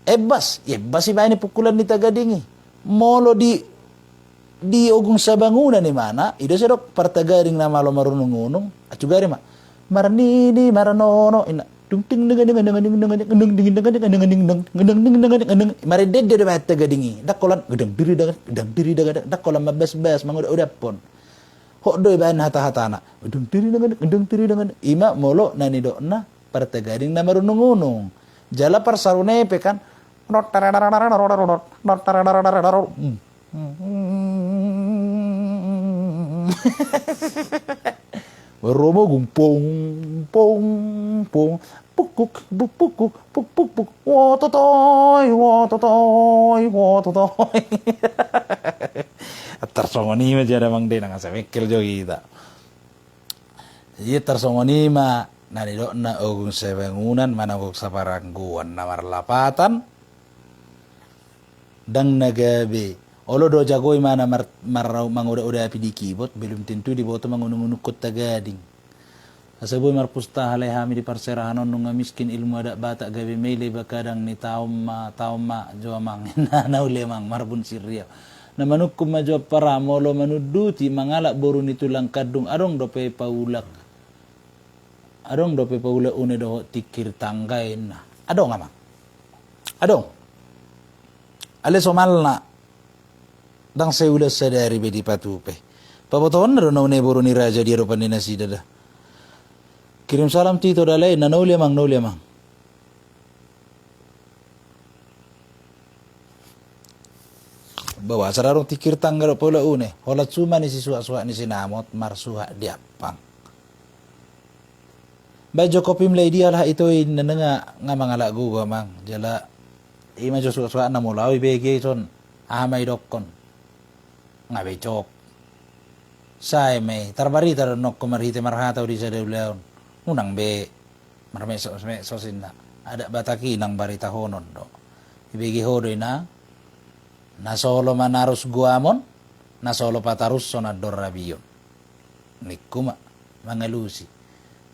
Ebbas iba ini pukulan ni Tagadingi. Molo di ogung sabangunan ni mana, ido sedok partagaring na malo marunung-unung, acugari ma. Marnini maranono ina dung ting dengan marided de mata Tagadingi. Dakolan gedeng diri daga dakolan mabas-bas manguda udapon. Hok doi ban hata-hatana. Gedeng diri dengan ima molo nani dona partagaring na marunung-unung. Jala parsarune pekan Romo gumpong pong pong pukuk pukuk puk puk puk wototoy tersongoni ma jada mang de nang samekkel jogi ta. Iya tersongoni ma nani do na ogung sebangunan mana gok saparangguan namar lapatan dang nagabe olo do jagoi mana marau manguda-uda api di keyboard belum tentu di boto mangunung-unukut Tagading asaboy marpusta halai hami di parserahan nunga miskin ilmu ada batak gabe mele bakadang ni tauma jua mang na ule mang marbun sirria na manukum majua para molo manuduti mangalak boru ni tulang kadung adong dope paulak une do tikir tanggain na adong amang adong ale somalna dang seula sadari bedi patupe papoton na no ne boru ni raja di ropan ni nasida dah kirim salam tito dalai na nauli mang bawa sararong tikir tangga pola une holat cuma ni si suak-suak ni sinamot marsuha diapang bajo kopim lay dia lah itu nananga nga mangalak gua mang jala ima jo suak-suak na mulawi bege son amai dokkon nga becok sai me tarbari tar nok marhite marhata di sada ulaon unang be marmeso sinna ada bataki nang barita honon do ibege hodoy na solo manarus guamon na solo patarus sonador rabion nikuma mangalusi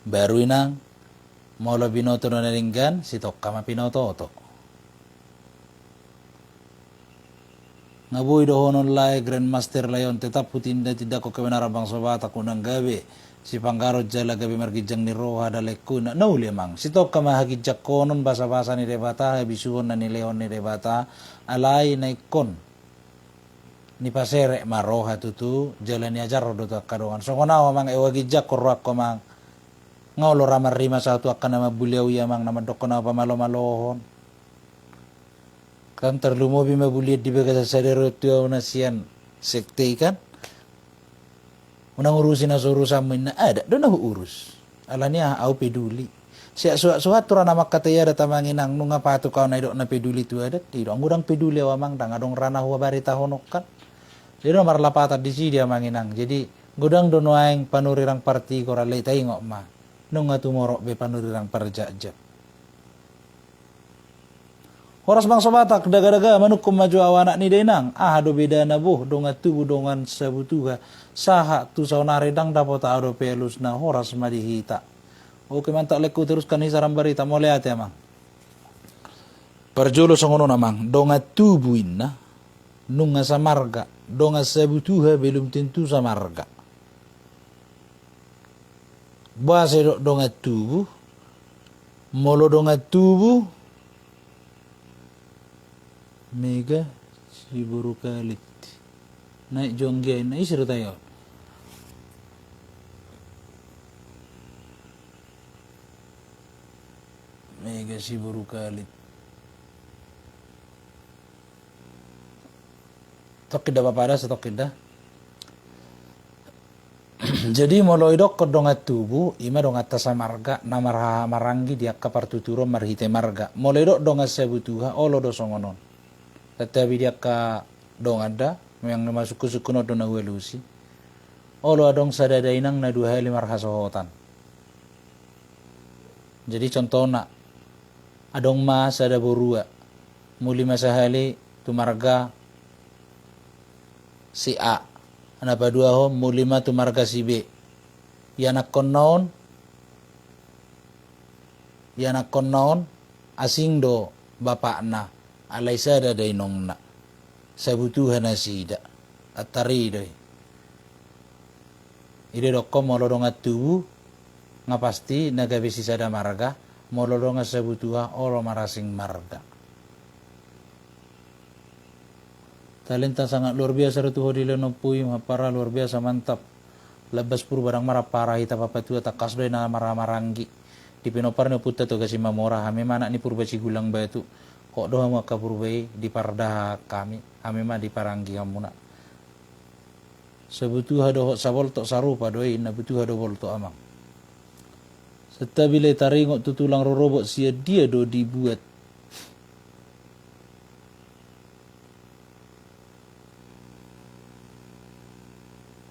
baru inang molo binoto na naringgan si tokkama pinototo ngabuy dohonon lai grandmaster layon tetap putinda tidak ko kebenarabang sobata kunang gabe si panggarot jala gabe margijang ni roha dalekuna nauli mang si tokkama hagijak konon basa-basa ni debata bisuhon na ni leon ni debata alai naikon ni pasere maroha tutu jalan ni ajar do kadongan so kona mang ewagijak korrak ko mang ngolo ramar rima satu akan nama buliau ya mang nama dokona apa malo-malohon kan terlumobi mabuliat di bagasa sadero tuau nasian sekte kan unang urusin asurusan na ada do na urus alanya au peduli sia suat tura nama kataya da tamanginang nunga patu kau na idok na peduli tu ada tidak ngurang peduli awamang dang adong ranah wa barita honokan jadi nomor lapata di sini dia manginang jadi godang dono aing panurirang parti korale tai ngok ma nunga tumorok be panurirang parjajak horas bangsa Batak daga-daga manukum maju awanak ni denang do beda nabuh donga tubuh dongan sabutuha saha tu saunare dang dapat ado pelus na horas madihita oke mantak leku teruskan hisaram barita mau lihat ya mang perjolo songono namang donga tubuin na nunga samarga donga sabutuha belum tentu samarga bahasa donga tubuh molo donga tubuh mega siburu kalit naik jongge na isir tayo mega siburu kalit tokid da papada sa tokid da jadi molo idok ko dongat tubu ima dongat tasa marga namar maranggi dia kapartuturo marhite marga molo idok dongat sabutuha olo do songonon tetapi dia ka dong ada yang masuk ke sukuno dona welusi olo adong sadada inang na dua hali marhasohotan jadi contohna adong ma sada borua muli masahali tu marga si A Ana padua ho mulima tu marga sibe. Yanak konon asing do bapakna alay sada day nong na sabutuhan na sida at tari doy. Idedok ko molodong at tubu nga pasti nagabisi sada marga molodong at sabutuha oro marasing marga. Talenta sangat luar biasa rituho di lenong puyum para luar biasa mantap. Labas pur barang marah parah hita papatua takas doy na marah-maranggi. Di pinopar na puta to kasi mamora hami mana ni purba gulang batu. Kok doha mga kapurbay di pardah kami. Hami ma di paranggi kamuna. Sebutuha doho sabolto sarupa doy na butuha do bolto amang. Setabile taringot tutulang rorobot sia dia do dibuat.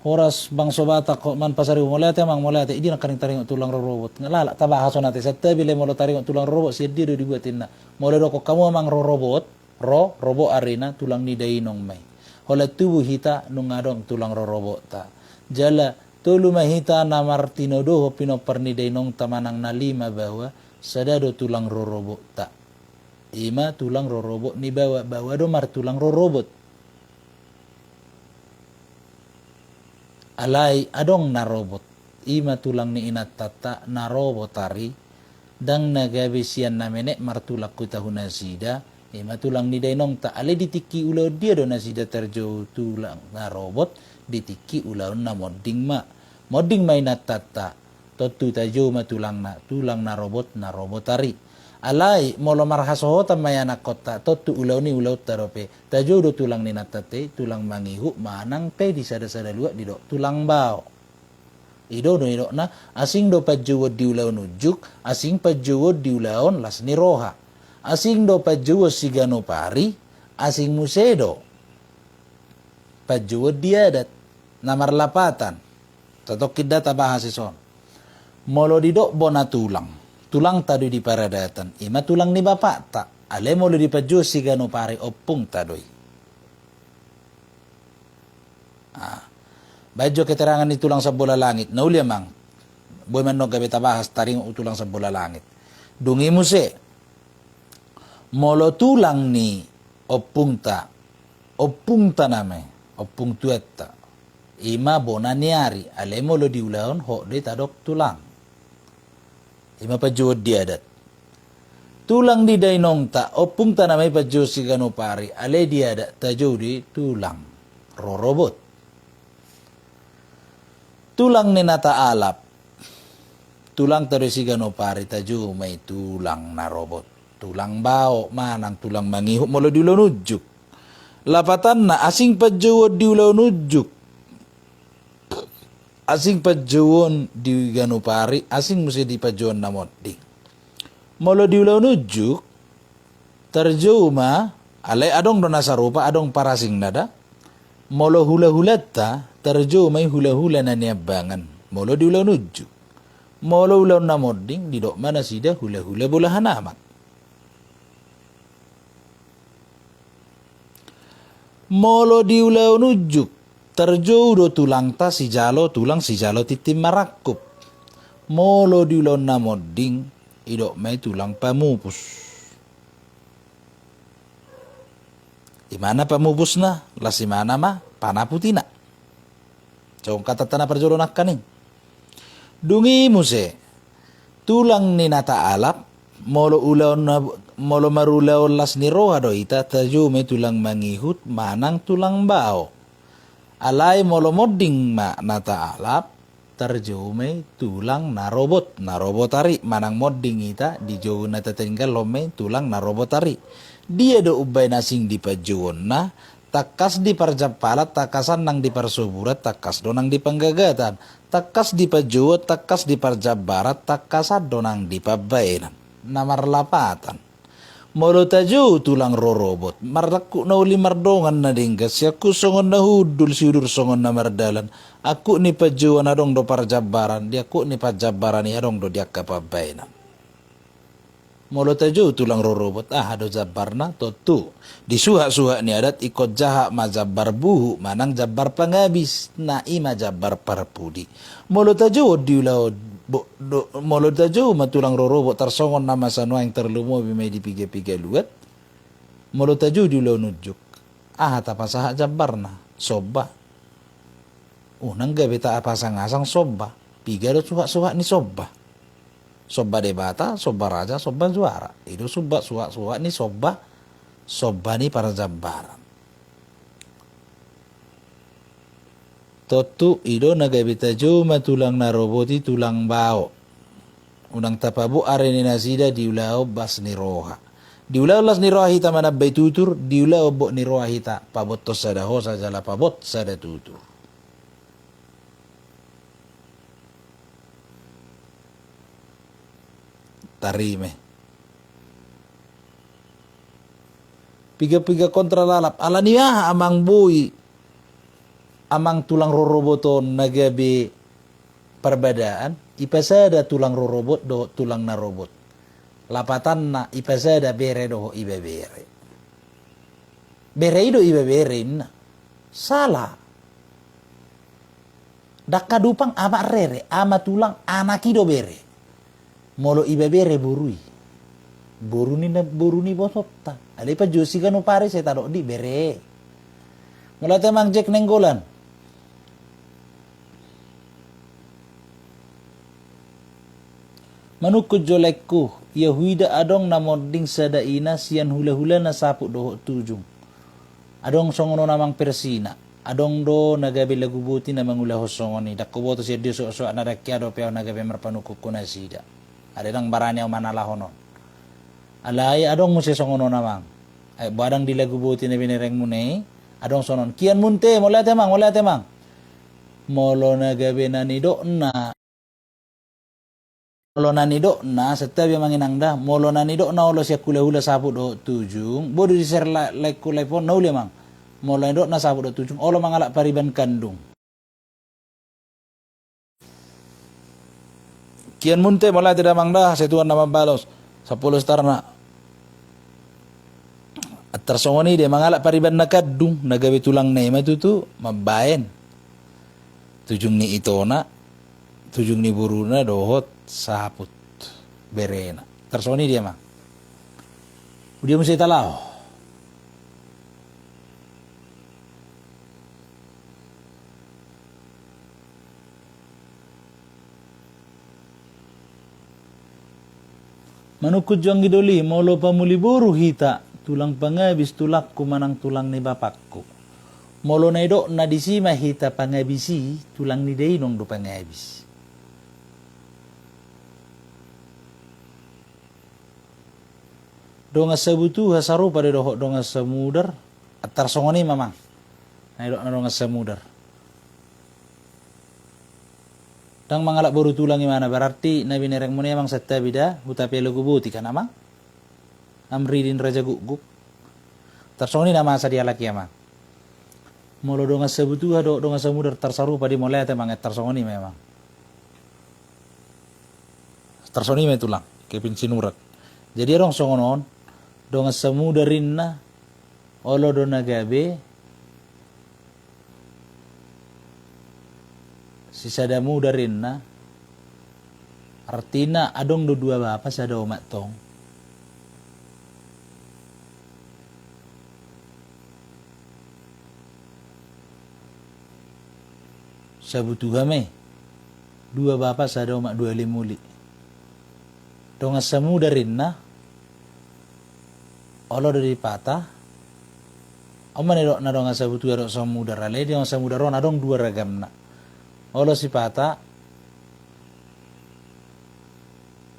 Horas bang sobata ko man pasari molate mang molate idi nakaring taring tulang robot ngalala tabahaso nate sa tabile molo taring tulang robot si di do dibuatin na molo ko kamu mang robot robo arena tulang ni dainong may hola tubuh hita nung adong tulang robot ta jala tulu mahita na martino do pino perni dainong tamanang na lima bawa sadado tulang robot ta ima tulang robot ni bawa do mar tulang robot alay adong na robot ima tulang ni inatata na robotari dang nagabisian na menek martulak ko tahun nasida ima tulang ni dainong ta alay ditiki ulaw dia do nasida terjo tulang na robot ditiki ulaw na modding may natata totu tajo tulang na robotari alay molo marhasoho tamayana kota totu ulaw ni ulaw tarope tajo do tulang ni natate tulang mangihu manang pe di sada luak di do tulang bao ido na asing do pajuwod di ulaw nujuk asing pajuwod di ulaw las ni roha asing do pajuwod sigano pari asing musedo pajuwod di adat namarlapatan tatok kidata bahasison molo di do bona tulang tado di paradatan ima tulang ni bapak tak ale molo di paju sigano pare opung tadoy bajo keterangan ni tulang sa bola langit nauli amang boy man no gabi tabahas taring utulang sa bola langit dungi mo se molo tulang ni opung ta name opung tuetta ima bona niari ale molo di ulaon ho de tadok tulang ima pajuod di adat tulang di dainong ta opung ta namay pajuod si gano pari ale di adat tajo di tulang rorobot tulang ni nata alap tulang taro si gano pari tajo may tulang na robot tulang bao manang tulang mangiho molo di ulo nujuk lapatan na asing pajuod di ulo nujuk asing pajuon di gano pari asing musi di pajuon na modding molo di ulaw nujuk terjuma alay adong do nasa rupa adong parasing nada molo hula-hulat ta terjuma hula-hula na niabangan molo di ulaw nujuk molo ulaw na modding di do mana sida hula-hula bulahan amat molo di ulaw nujuk terjauh do tulang ta si jalo titim marakup molo di ulon na modding idok may tulang pamupus imana pamupus na lasimana ma panaputina so kata tanah perjolonak kaning dungi muse tulang ni nata alap molo marulaw las ni roha do ita terjauh may tulang mangihut manang tulang bao alay molo modding ma nata alap terjume tulang na robotari manang modding ita di jo nata tinggal lome tulang na robotari dia do ubay nasing di pajuon na takas di parjapalat takasan nang di parsuburat takas donang di panggagatan takas di pajuot takas di parjabarat takasad donang di pabayanan namarlapatan molo tajo tulang rorobot marlaku na uli mardongan na dinggas yaku songon na hudul siudur songon na mardalan aku ni pajuan adong do parjabaran dia ku ni parjabaran ni adong do dia kapabaynan Molo tajo tulang rorobot ado jabarna totu. Disuha-suha ni adat ikut jaha majabar buhu manang jabar pangabis na ima jabar parpudi. Molo tajo diulau molo tajo matulang rorobot tarsongon nama sanwa yang terlumo bimay dipiga-piga luat. Molo tajo diulau nujuk. Tapasaha jabarna sobba. Unang gabi ta apasang-asang sobba. Piga do suha-suha ni sobba. Sobba debata, sobba raja, sobba juara. Itu sobba suha-suha ni sobba ni para jambaran. Totu ido nagabita juma tulang naroboti tulang bao. Unang tapabu areni nasida diulao bas ni roha. Diulao las ni roha hita manabay tutur, diulao bo ni roha hita pabotos sada hosa jala pabot sada tutur. Tarime. Piga-piga kontra lalap. Alaniya amang boy. Amang tulang roroboton nagabi perbedaan. Ipasada tulang rorobot do tulang narobot. Lapatan na ipasada bere do ibe bere. Bere do ibe bere na. Salah. Dakadupang ama rere. Ama tulang anakido bere. Molo ibebere burui. Buruni bosopta. Alay pa Josi kanu pare saya taruh di bere. Mula temang Jack nenggolan. Manukut jolekku. Yahuida adong namoding sada ina sian hula-hula na sapuk dohok tujung. Adong songono namang Persina. Adong do nagabi lagubuti na mangulahos songoni. Dakuboto siya diyo so-so na rakyado peo nagabi marpanukuk kunasida. Ada nang baranya manalahonon. Alay adong mo songono namang. Ay badang dilagubuti na binireng mune. Adong sonon. Kian munte mola temang. Molo nagabi na nido na. Molo na nido na setabi manginangda. Molo na nido na ulo siya kula-hula sapu do tujung. Bodo di share like kulay po na uli mang. Molo na nido na sapu do tujung. Olo mangalak pariban kandung. Kian munte mola tidak mangda setuan nama balos 10 star na at tersongoni dia mangalak pariban nakadung nagawi tulang nema tu mabayan tujung ni itona tujung ni buruna dohot saput berena tersongoni dia mang dia mesti talau. Manukut juang gidoli, molo pamuli buru hita, tulang pangabis tulak kumanang tulang ni bapakku. Molo na ido na disima hita pangabisi, tulang ni dainong do pangabis. Donga sabutu hasaru pada dohok donga samudar, atar songoni mamang. Na ido na donga samudar. Dang mangalak baru tulang imana berarti nabi nereng muni emang setta bida hutapi lagu buti kan amang amridin raja guguk tersoni nama asa dia laki amang molo donga sebutu do donga semudar tersaru padi mulai temang tersoni memang tersoni me tulang kepin sinurat jadi rong songonon donga semudarinna olo dona gabe sisa damu darin na artina adong do dua bapa sada umat tong sabutu game dua bapa sada umat dua limuli dong asamu darin na olo dari patah oman na dong asabutu ado samu darale dong samu daron adong dua ragam na olo si pata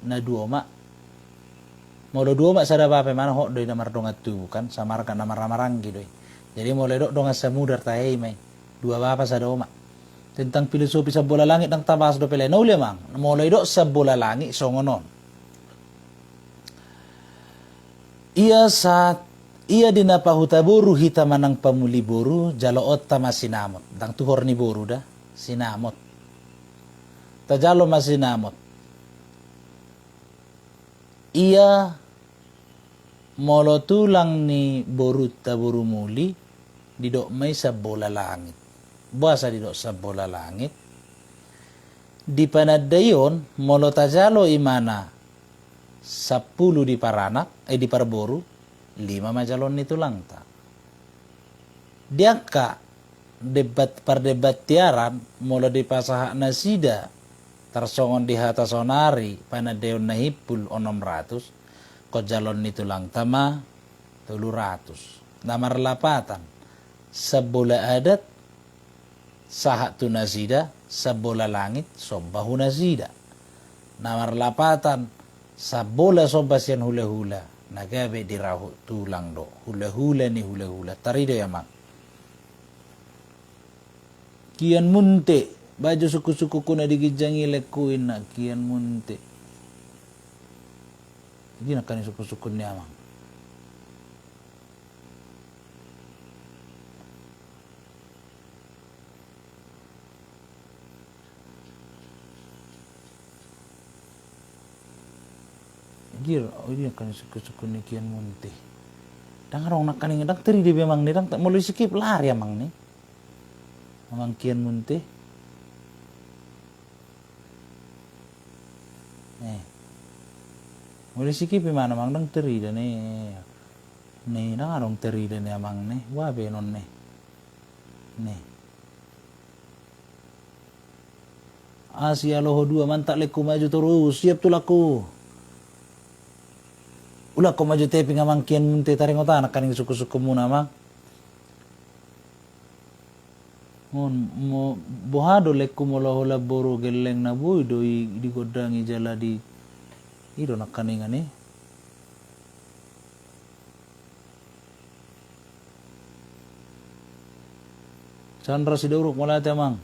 na dua mak molo dua mak sada bape mana hok doi namar dongat tu kan samar kan namar ramarang gitu jadi mulai dok dongat samudar tahe mai dua bapa sada mak tentang filosofi sabola langit nang tabas do pele no mang mulai dok sabola langit songonon ia dinapahutaburu hita manang pamuli boru jaloot tamasinamot dang tuhor ni boru dah sinamot tajalo masinamot ia molo tulang ni boruta buru muli didok may sa bola langit. Buasa didok sa bola langit. Di panadayon molo tajalo imana 10 di paranak di parboru 5 majalon ni tulang ta. Diangka debat perdebat tiaran molo di pasaha nasida tarsongon di hata sonari panadeon na hipul 600 ko jalon ni tulang tama 300 namar lapatan sa bola adat sahat tu nasida sa bola langit sobahu nasida namar lapatan sa bola sobasian hula-hula nagabe dirahu tulang do hula-hula ni hula-hula tarido ya mak kian munte baju suku-suku kuna digijangi lekuin na kian munte ini nak kani suku-suku ni amang gir ini nak kani suku-suku ni kian munte dangarong nak kani ndak teri di memang ni dang tak mulai skip lari amang ni amang kian munte mulai sikip mana mang dang teri dan ni dangarong teri dan amang ni wabe non ni Asia loho dua mantak leku maju terus siap tu laku ulah ko maju tepi ngamang kian munte taring otak nak kaning suku-suku mu nama mo bohado leku mola boru geleng na boy doi digodangi jala di ido nak kaning ani Chandra siduruk mulai amang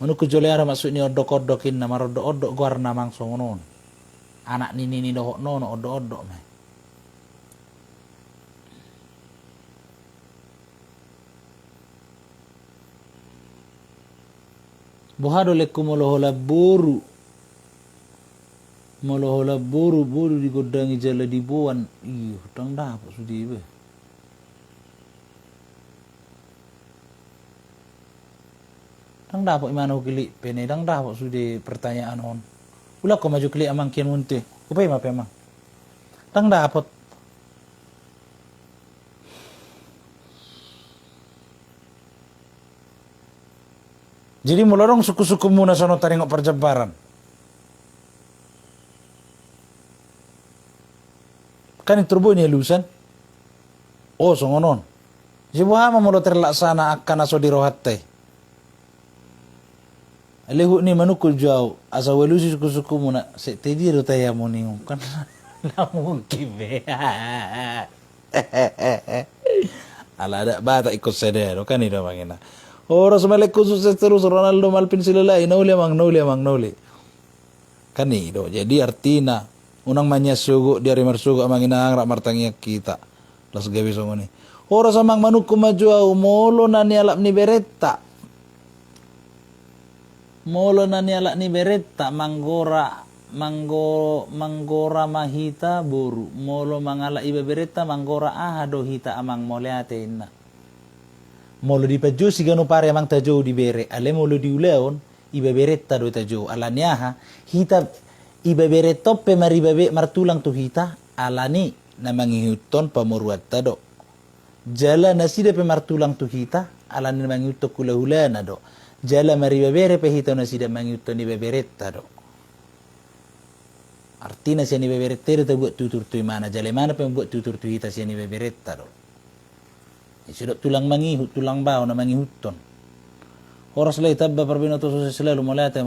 manu kujoleara masuk ni odok-odokin na marodok-odok guar namang songonon anak nini dohok nono odok-odok mai bohado leku molohola boru digodangi jala di buan iyo tang dapat sudi be dang dapat imana ukili pene dang dapat sudi pertanyaan on ulah ko maju kili amang kian munte upai ma pemang dang dapat jadi mulorong suku-suku muna sono taringok perjabaran kan turbo ini lusan oh songonon jibuhama mulo terlaksana akan aso dirohatte lehu ni manukul jauh asa welusi suku-suku muna se tedi ro taya moniu kan lamun kibe ala ada bata ikut sedero kan ida mangina ora semale khusus terus Ronaldo malpin silalai nauli kan ido jadi artina unang manyasugo di ari marsugo amangina rak martangiak kita las gawe songoni ora samang manuk maju molo nani alap ni beretta manggora mahita boru molo mangala iba beretta manggora ahado hita amang moleate inna molo di paju sigano pare amang tajo di bere ale molo di uleon iba beretta do tajo alaniaha hita iba beretoppe maribabe martulang tu hita alani namangi huton pamoruat tado jala nasida pe martulang tu hita alani namangi hutok kula-hulana do jala maribabere pe hita nasida mangi huton iba beretta do artina siya ni beberetta ta buat tutur tu mana jale mana pe buat tutur tu hita siya ni beberetta do isudok tulang mangihut tulang bao na mangihuton oras lay tabba parbinoto so selalu molate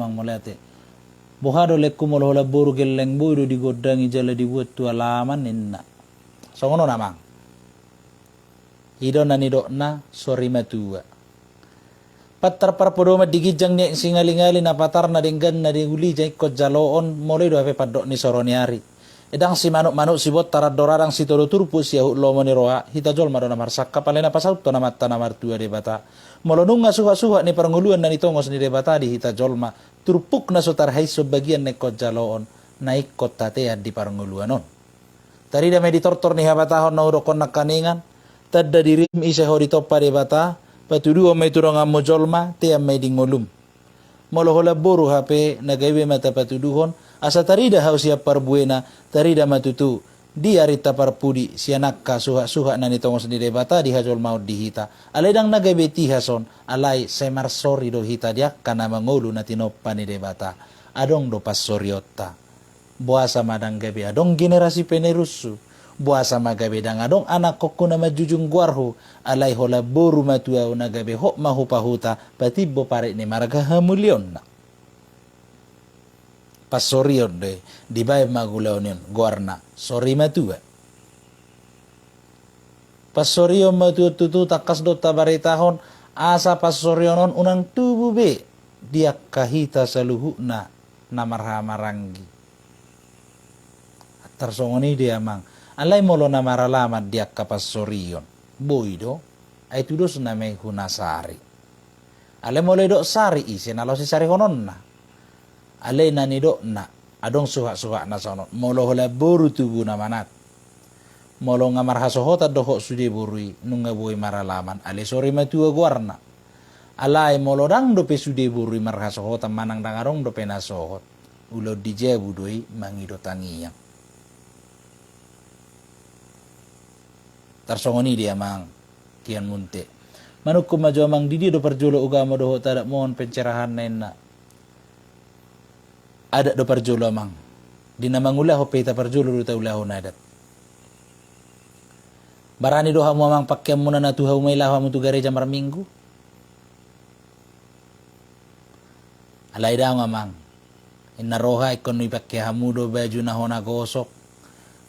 bohado lekku molohola boru geleng boydo digodangi jala dibuat tu alaman ninna songono namang idona ni dokna sori matua patar parpodoma digijang ni singali-ngali na patar na dinggan na dinguli jay ko jaloon molay do ape padok ni soroniari edang si manuk-manuk si bot taradorarang si todo turpu si ahut lomo ni roha hita jol madona marsakka palena pasaut to na matta na martua de bata molonung ngasuha-suha ni paranguluan na nitongos ni de bata di hita jolma turpuk na sotar haiso bagian ne ko jaloon naik kota te di paranguluanon. Tari da may ditortor ni habatahon na urokon nakaningan, tadda dirim isa ho ditoppa de bata, patudu may turang amo jolma, te may dingolum. Molohola boru hape nagaywe mata patuduhon, asa tarida hau siap parbuena, tarida matutu, di arita parpudi, sianakka suha-suha na nitong sendiri bata, di hajol maut dihita. Alay dang nagaywe tihason, alay semar sori do hita dia, kana mangulu na tinoppa ni debata. Adong do pas soriotta. Buasa madang gabi adong generasi penerusu. Buasa magabe dang adong anak koko na majujung guarho. Alay hola boru matua na gabe hok mahupahuta. Patibo pare ni marga hamulyon na. Pasorion de. Dibay magulaon yun. Guarna. Sorry matua. Pasorion matua tutu takas do tabaritahon. Asa pasorionon unang tubu be. Dia kahita saluhu na namarha maranggi. Tarsongoni dia mang. Alay molo na maralaman dia kapas sorion. Boido. Ay tudos na may hunasari. Alay molo do sari isi. Nalo si sari honon na. Alay na nido na. Adong suha-suha na sonon. Molo hola boru tubu na manat. Molo nga marhasohota doho sudi burui. Nung nga buhay maralaman. Alay sori matua guarna. Alay molo dang dope sudi burui marhasohota. Manang dangarong dope nasohot. Ulo di jebu doi mangido tangiyang. Tarsongoni dia mang kian munte. Manuk kumaju mang didi do perjulo ugama doho tadak mohon pencerahan nena. Ada do perjulo mang. Dina mangulah ho peta perjulo do taulah nadat. Barani do hamu mang pakyam muna na tuha umailah hamu tu gereja mar minggu. Alay daw nga mang. Inaroha ikon no ipakya hamu do baju na hona gosok.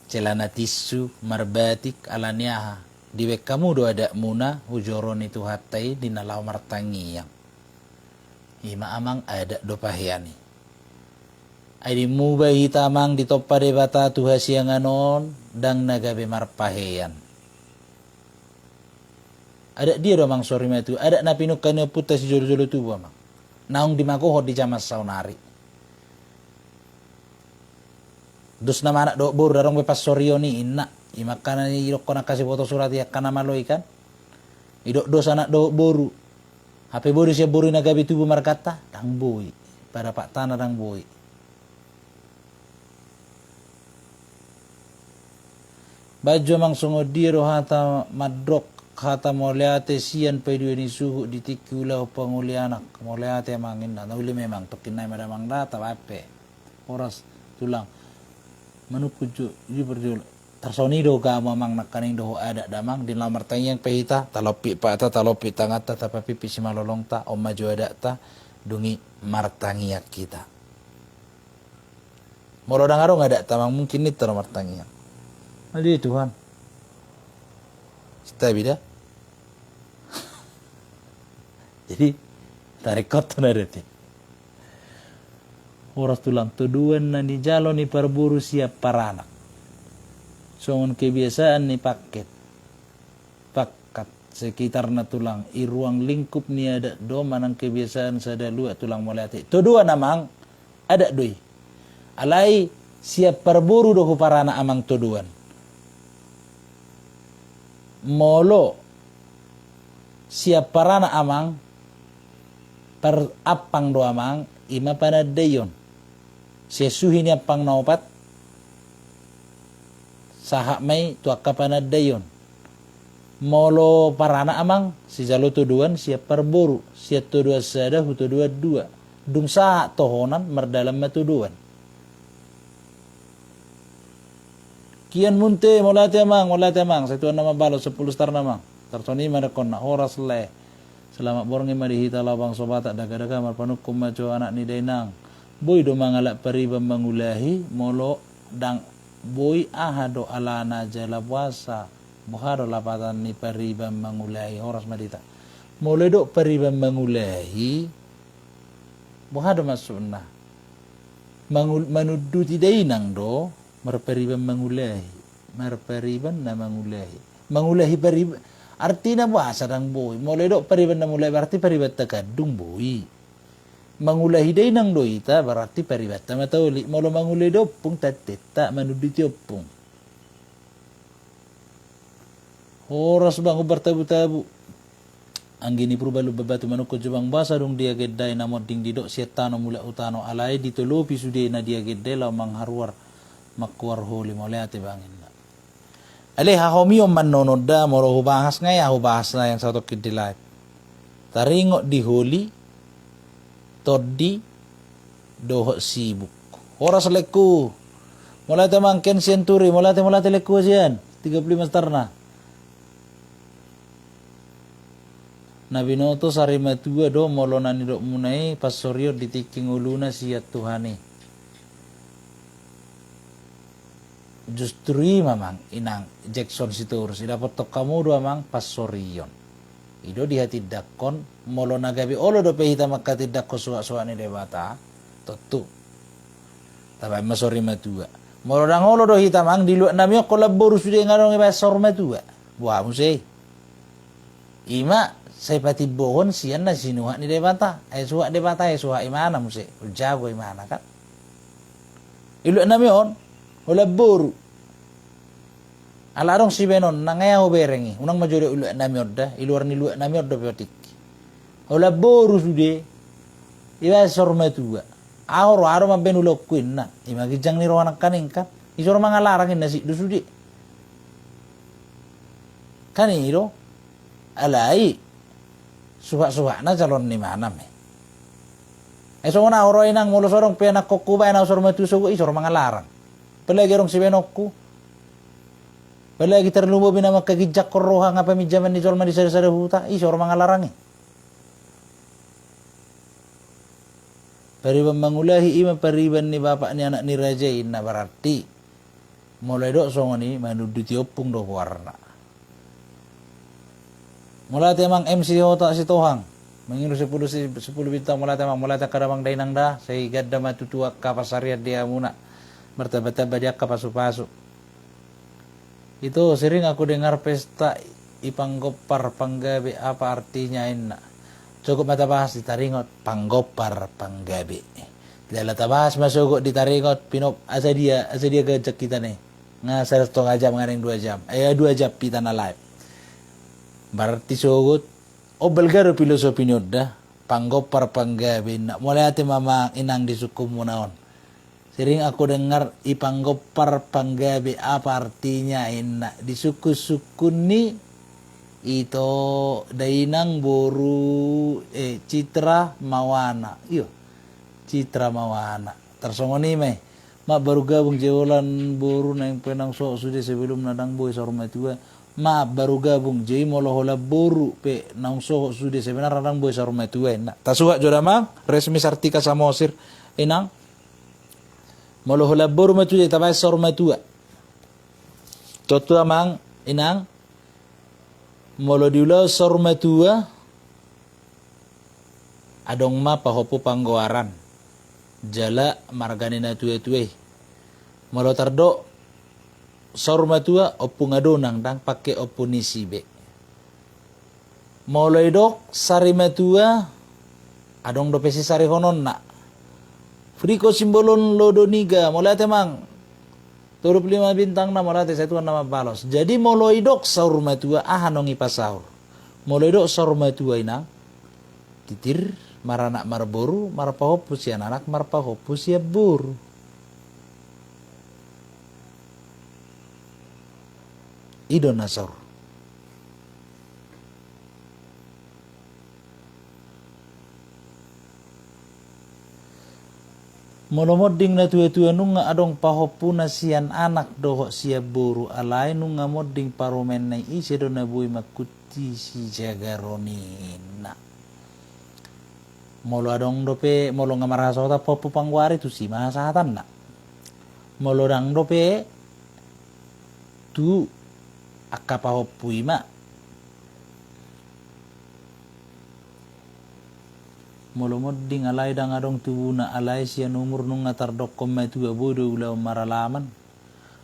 Celana tisu, marbatik, alaniaha. Diwek kamu do ada muna, hujoron itu hatai, dinalaw martangiyang. Ima amang ada do pahiani. Ay di mubay hitamang ditoppa de bata tuha siyang anon, dang nagabe marpahiyan. Ada dia do mang sorry matu, ada na pinukan niya puta si jolo-jolo tubo mang. Naong di makuhod di jamas saunari. Dus na mana do bor darong bepas soryo ni inna imakana ni irok kona kasih foto surat ya kana maloy kan idok dos anak do boru hape boru siya boru nagabi tubuh markata dang boy pada pak tanah dang boy baju mang sungo diro hata madrok hata moleate sian pedu ni suhu ditikula pengulianak moleate mangin na uli memang pekinai madamang data bape oras tulang manukujo di berjul tarsoni do ga mamang nakaning do ada damang din lamar tanyang pehita talopi pa ta talopi tangata ta papipi si malolong ta o maju ada ta dungi martangiak kita moro dangarong ada tamang mungkin itu martangiak adi Tuhan kita bida jadi tarik kotor nareti oras tulang tuduan na ni jalo ni parburu siap paranak. Songon kebiasaan ni paket sekitar na tulang iruang lingkup ni ada do manang kebiasaan sada lua tulang molate. Tuduan namang ada doi. Alai siap parburu do parana amang tuduan. Molo siap parana amang per apang do amang ima panadayon. Sesuhi ni apang naupat sahak may tuak kapanadayon molo parana amang si jalo tuduan siap parburu siap tudua sada hutudua dua dung sa tohonan merdalam matuduan kian munte molate amang sa tuan nama balo 10 star namang tartoni manakon na horas le selamat borngi marihita labang sobata daga-daga marpanuk kumajo anak ni dainang boy do mangalak pariba mangulahi molo dang boy ahado alana jala puasa buharo lapatan ni pariba mangulahi horas madita molo do pariba mangulahi buhado masuna manuduti dainang do marpariba mangulahi marpariban na mangulahi pariba artinya puasa dang boy molo do pariba na mulai berarti pariba takadung boy mangulahi day nang doita berarti paribata matauli molo mangulay dopung tateta manuditi opung oras bang bertabu-tabu anggini purbalu babatu manukot jabang basa dong dia gedai namot ding didok sietano mula utano alai ditolopi sude na dia gedai lau mangharuar makuar holi mole ate bangin na ale ha homio manonoda moro hubahas ngaya hubahas na yang satu kidilai taringo di holi toddi doho sibuk oras leku mole ate mangken senturi mole ate leku sian 35 tarna Nabi Noto sarima tua do molonani dok munai pasorio ditiking uluna siat Tuhani. Justru mamang inang Jackson siturus idapat tok kamu dua mang pasorion. Ido di hati dakon molona gabi olo do pehita maka tidak kosuak-suak ni debata totu. Tapi masori matua. Molona ngolo do hita mang di luak namio kolabor sudah ngarong pasor matua. Buah musai. Ima saya pati bohon sian na sinuha ni debata suha debata suha imana muse jago imana kan ilu namion wala boru alarong si benon nangaya ho berengi unang majore ilu namiod da iluar ni lu namiod do petik wala boru sude iba sorma tua ahoro aro mabenu lokuin na imagi jang ni roanak kaning kan isor mangalarangin nasi du sude kaniro alai suha-suha na calon ni mana me. So na oro inang mulo sorong pena kokku ba na sor matu sugo isor mangalarang. Pelagi rong si benokku. Pelagi terlubo bina makagijak koroha nga pamijaman ni jolma di sare-sare huta isor mangalarang. Pariban mangulahi ima pariban ni bapak ni anak ni raja inna berarti mulai dok songoni manuduti opung do warna. Mulai temang MC Hota si Tohang mengiru 10 bintang mulai kadamang dainang dah saya gadda matutua kapasariat dia muna bertaba-taba dia kapasu-pasu itu sering aku dengar pesta ipanggopar panggabe apa artinya inna cukup mata bahas ditaringot panggopar panggabe lala tabahas masuk ditaringot pinop asa dia gajak kita nih ngasar 1/2 jam ngareng 2 jam 2 jam pitana live berarti sogot belgaro filosofi nyoda panggopar panggabe nak mulai ate mama inang di suku munaon sering aku dengar ipanggopar panggabe apa artinya inna di suku-suku ni itu dainang boru citra mawana iyo citra mawana tersongoni meh mak baru gabung jewolan boru nang penang so sudah sebelum nadang boy sorma tua ma baru gabung jadi molohola boru pe naung soho sudah sebenarnya radang boy saruma tua enak tasuak jodama resmi sartika samosir enang molohola boru matu jadi tabai saruma tua totu amang enang molo diulah saruma tua adong ma pahopo panggoaran jala marganina tua-tua molo tardo saruma tua opung adonang dang pakai opunisi be mulai dok sarima tua adong do pesi sari honon na friko simbolon lodoniga mulai temang 25 bintang na mulai satu nama balos jadi mulai dok saruma tua ahanongi pasaur mulai dok saruma tua inang titir maranak marboru marpahopus ya anak marpahopus ya buru Idon Nasor. Molomoding na tua-tua nunga adong pahopuna sian anak dohok siya buru alay nunga moding paromen na isi do na buhay makuti si jagaronina. Molo adong dope molo nga marasota popo pangwari tu si mahasatan na. Molo dang dope tu akapahopui ma molomoding alay dang adong tubuna alay siya numur nung ngatardok koma tuwa bodo ulaw maralaman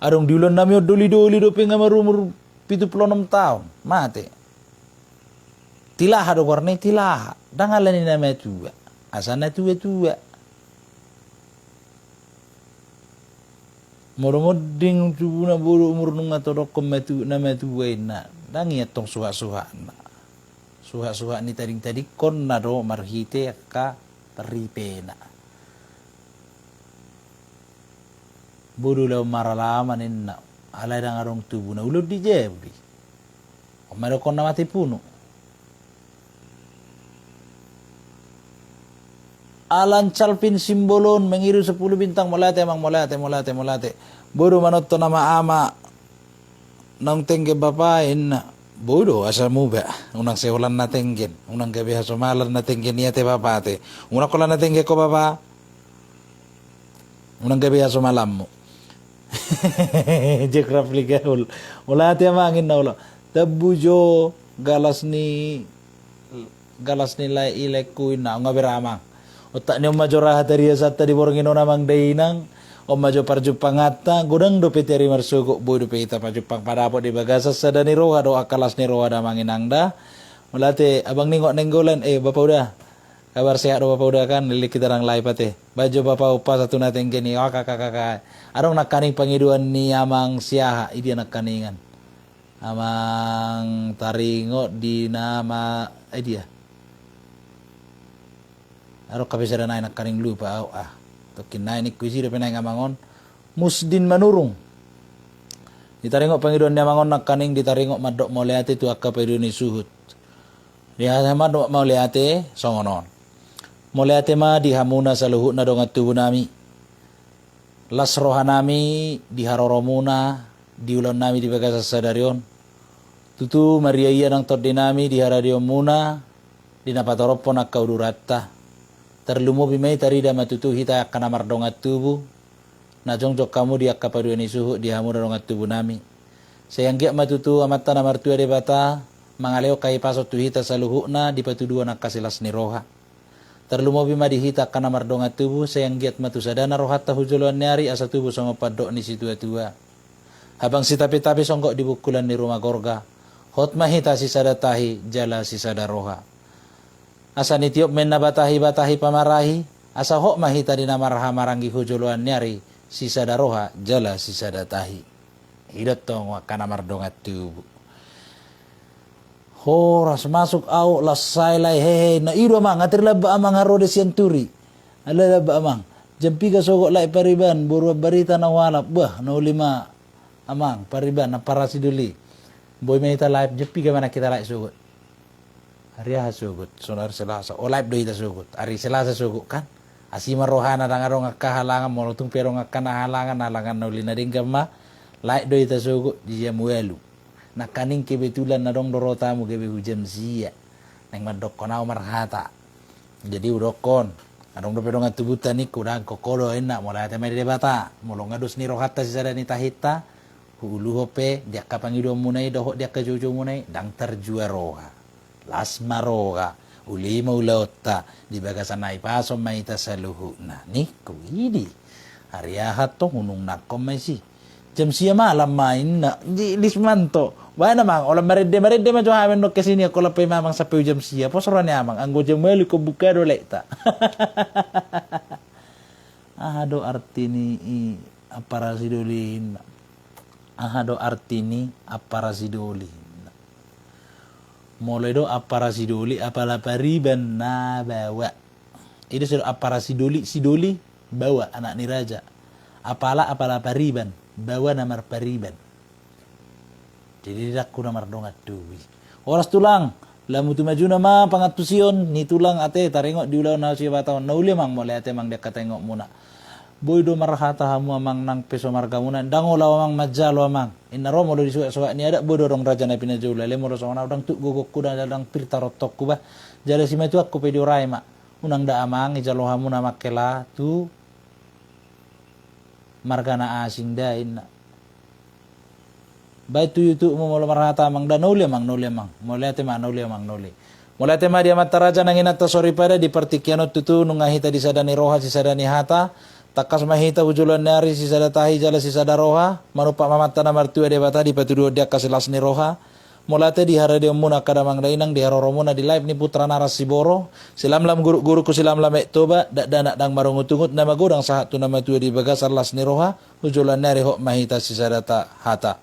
adong diulan nami doli-doli do penga marumur 76 tahun mate tilaha do warna tilaha dang alani nami tuwa asana tua-tua. Moromoding tubuna buru umur nunga todok metu na metu waina. Dangi atong suha-suha na. Suha-suha ni taring tadi kon na do marhite ka peripena. Buru law maralaman na alay dang arong tubo na ulod di jebri. O meron kon na mati puno. Alan calpin simbolon mengiru 10 bintang molate mang molate. Buru manot to nama ama nang tengge bapain na. Bodo asa muba unang seholan na tenggen unang gabi hasomalan na tenggen niya te papate unang kola na tengge ko baba unang gabi hasomalam mo jekraf ligahul wala te mangin na ulo tabujo galas ni lai ilek kuin na nga beramang utak ni umajora hatariya sa tadi borongino namang dainang o majo parjupang ata gudang do peteri marsugok boy do peta parjupang padapo di bagasa sada ni roha do akalas ni roha da manginangda mulate abang ningok nenggolan bapak udah kabar sehat do bapak udah kan lilik kita orang lai pate baju bapak upa satu nateng gini kakak arong nakaning pangiduan ni amang siaha idi nakaningan amang taringo di nama dia arong kabisada na nakaning lupa tokin na ini kuisi depan yang ngamangon musdin manurung ditaringok pangiduan dia mangon nakaning ditaringok madok moleate tu akka peduni suhut dia madok moleate songonon moleate ma dihamuna saluhut na dongat tubuh nami las rohanami diharoromuna diulon nami di bagasa sadarion tutu maria iya nang tordinami diharadio muna dinapatoropon akka udurata terlumo bimei tarida matutu hita kana mardongat tubuh na jongjok kamu dia kapaduani suhu dia hamu dongat tubuh nami sayang giak matutu amata na martua de bata mangaleo kai pasot tu hita saluhuna di patuduan nakasilas ni roha terlumo bima di hita kana mardongat tubuh sayang giat matu sadana rohata hujuluan nyari asa tubuh songo padok ni situa-tua habang si tapi songgok di bukulan ni rumah gorga hot mahita si sadatahi jala si sadaroha asa nitiop men batahi pamarahi asa hok mahita dina marha marangi hujuluan nyari sisa daroha jala sisa datahi hidot tong wakana mardongat tubuh horas masuk au lasai lai hehe na ido amang atir laba amang harode sianturi ala laba amang jampi ka sogok lai pariban buru barita na walap bah no lima amang pariban na parasiduli boy mahita live jampi ka mana kita lai sogok Ariya sugut, sonar selasa. O live do ita sugut. Ari selasa sugut kan. Asima rohana dangarong kahalangan molotung pero ngakana halangan nauli na dinggama. Live do ita sugut dia muelu. Nakaning kebetulan na dong dorotamu kebe hujan sia. Neng madok konao marhata. Jadi udokon. Adong do pero ngatubutan iku dan kokolo enak mulai temeri debata. Molo ngadus ni rohata sisa dan itahita. Hulu hope dia kapangido munai dohok dia kejojo munai dang terjua roha. Las maroga ulima ulaota di bagasan nai paso maita saluhu na niku idi ariahat to hunung nakom mesi jam sia malam main na di lismanto wa namang olam merede ma jo hamen no kesini ako lapay mamang sa jam sia posoro ni amang anggo jam meli ko buka do lekta ahado artini aparasidolin ahado artini aparasidolin mulai do aparasidoli apala pariban na bawa ini sudah aparasidoli sidoli bawa anak ni raja apala pariban bawa namar pariban jadi dak kuna mardongat duwi oras tulang lamu tu maju nama pangatusion ni tulang ate taringok diulau na siya batawon nauli mang mulai ate mang dek katengok muna boy do marhata hamu amang nang peso marga muna dango law amang majalo amang inaro mo do disuwa ni ada bodo rong raja na pinajula le mo do sona udang tu gogok kuda dadang pirtarotok ku ba jale si matu aku pedio raima unang da amang ijalo hamu na makela tu marga na asing da inna bay tu yutu mo mo marhata amang da nole amang mulai ate ma nole amang nole mulai ate ma dia mataraja nang inata sorry pada di partikiano tutu nungahita di sadani roha si sadani hata takas mahita ujulan nari sisa datahi jala sisa daroha manupa mamata na martua de bata di patudu dia kasilas ni roha Mulate di haradio muna kadamang dainang di haroro muna di live ni Putra Naras Siboro. Silamlam guru ku silamlam toba dak danak dang marungut-ungut nama godang sahat tu nama tu di bagasar las ni roha ujulan nari hok mahita sisadata hata.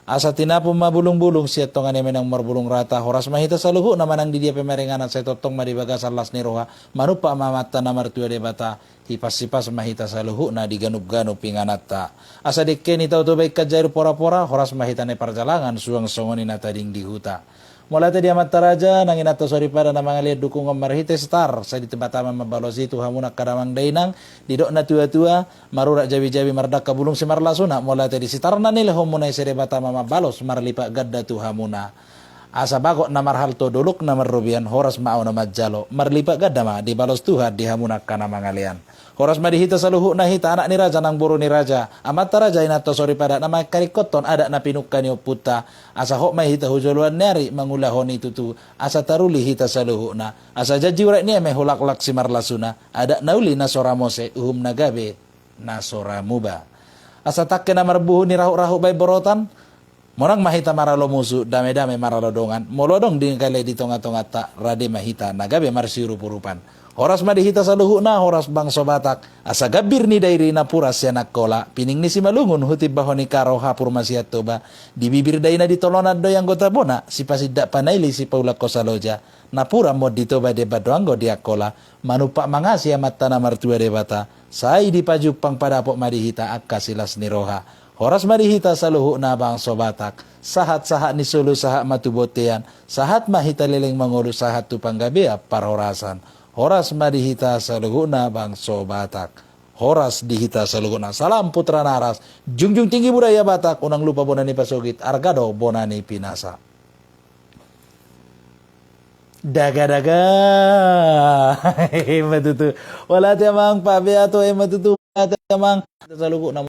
Asa tinapum mabulung-bulung siya tongan menang marbulung rata horas mahita saluhu nama nang di dia pemerenganan saya totong ma di bagasar las ni roha manupa mamata namar tu de bata hipas-hipas mahita saluhu na diganup-ganup pinganata. Asa dekke ni tau tu baik kajair pora-pora horas mahita ne perjalangan suang songoni na tading di huta. Mulai tadi amat taraja nangin atau sorry pada nama ngaliat dukungan marhite star saya di tempat taman mabalosi tu hamuna kadamang dainang didok na tua-tua marurak jawi-jawi mardak kabulung si marlasuna mulai tadi sitarna nile homuna sere batama mabalos marlipa gadda tu hamuna asa bagok namar halto doluk namar rubian horas mau nama jalo marlipa gadda ma di balos tuha di hamuna kana mangalian horas madihita saluhu na hita anak ni raja nang buru ni raja amat taraja inato sorry pada nama karikoton ada na pinukkan yo puta asa hok mai hita hujuluan nari mangulahoni tutu asa taruli hita saluhu na asa jaji urat ni me hulak-lak si marlasuna ada nauli na soramose uhum nagabe na soramuba asa takke na marbuhu ni rahu-rahu bay borotan morang mahita maralo musu dame-dame maralo dongan molodong di kale di tonga-tonga ta rade mahita nagabe marsiru purupan horas madihita saluhu na horas bang sobatak asa gabir ni dairi na puras ya nakola pining ni si malungun hutib bahoni karo hapur masiat toba di bibir daina di tolonan do yang gota bona si pasidak panaili si paula kosaloja na pura mod di toba de badoanggo dia kola manupak mangasi amat tanah martua debata sai di pajuk pang padapok madihita akasilas ni roha horas madihita saluhu na bang sobatak sahat-sahat ni sulu sahat matubotean sahat mahita leleng mangulu sahat tu panggabea parhorasan horas madihita saluhuna bang sobatak horas dihita saluhuna salam Putra Naras junjung tinggi budaya Batak unang lupa bonani pasogit argado bonani pinasa daga-daga matutu wala temang pabeato matutu temang saluhuna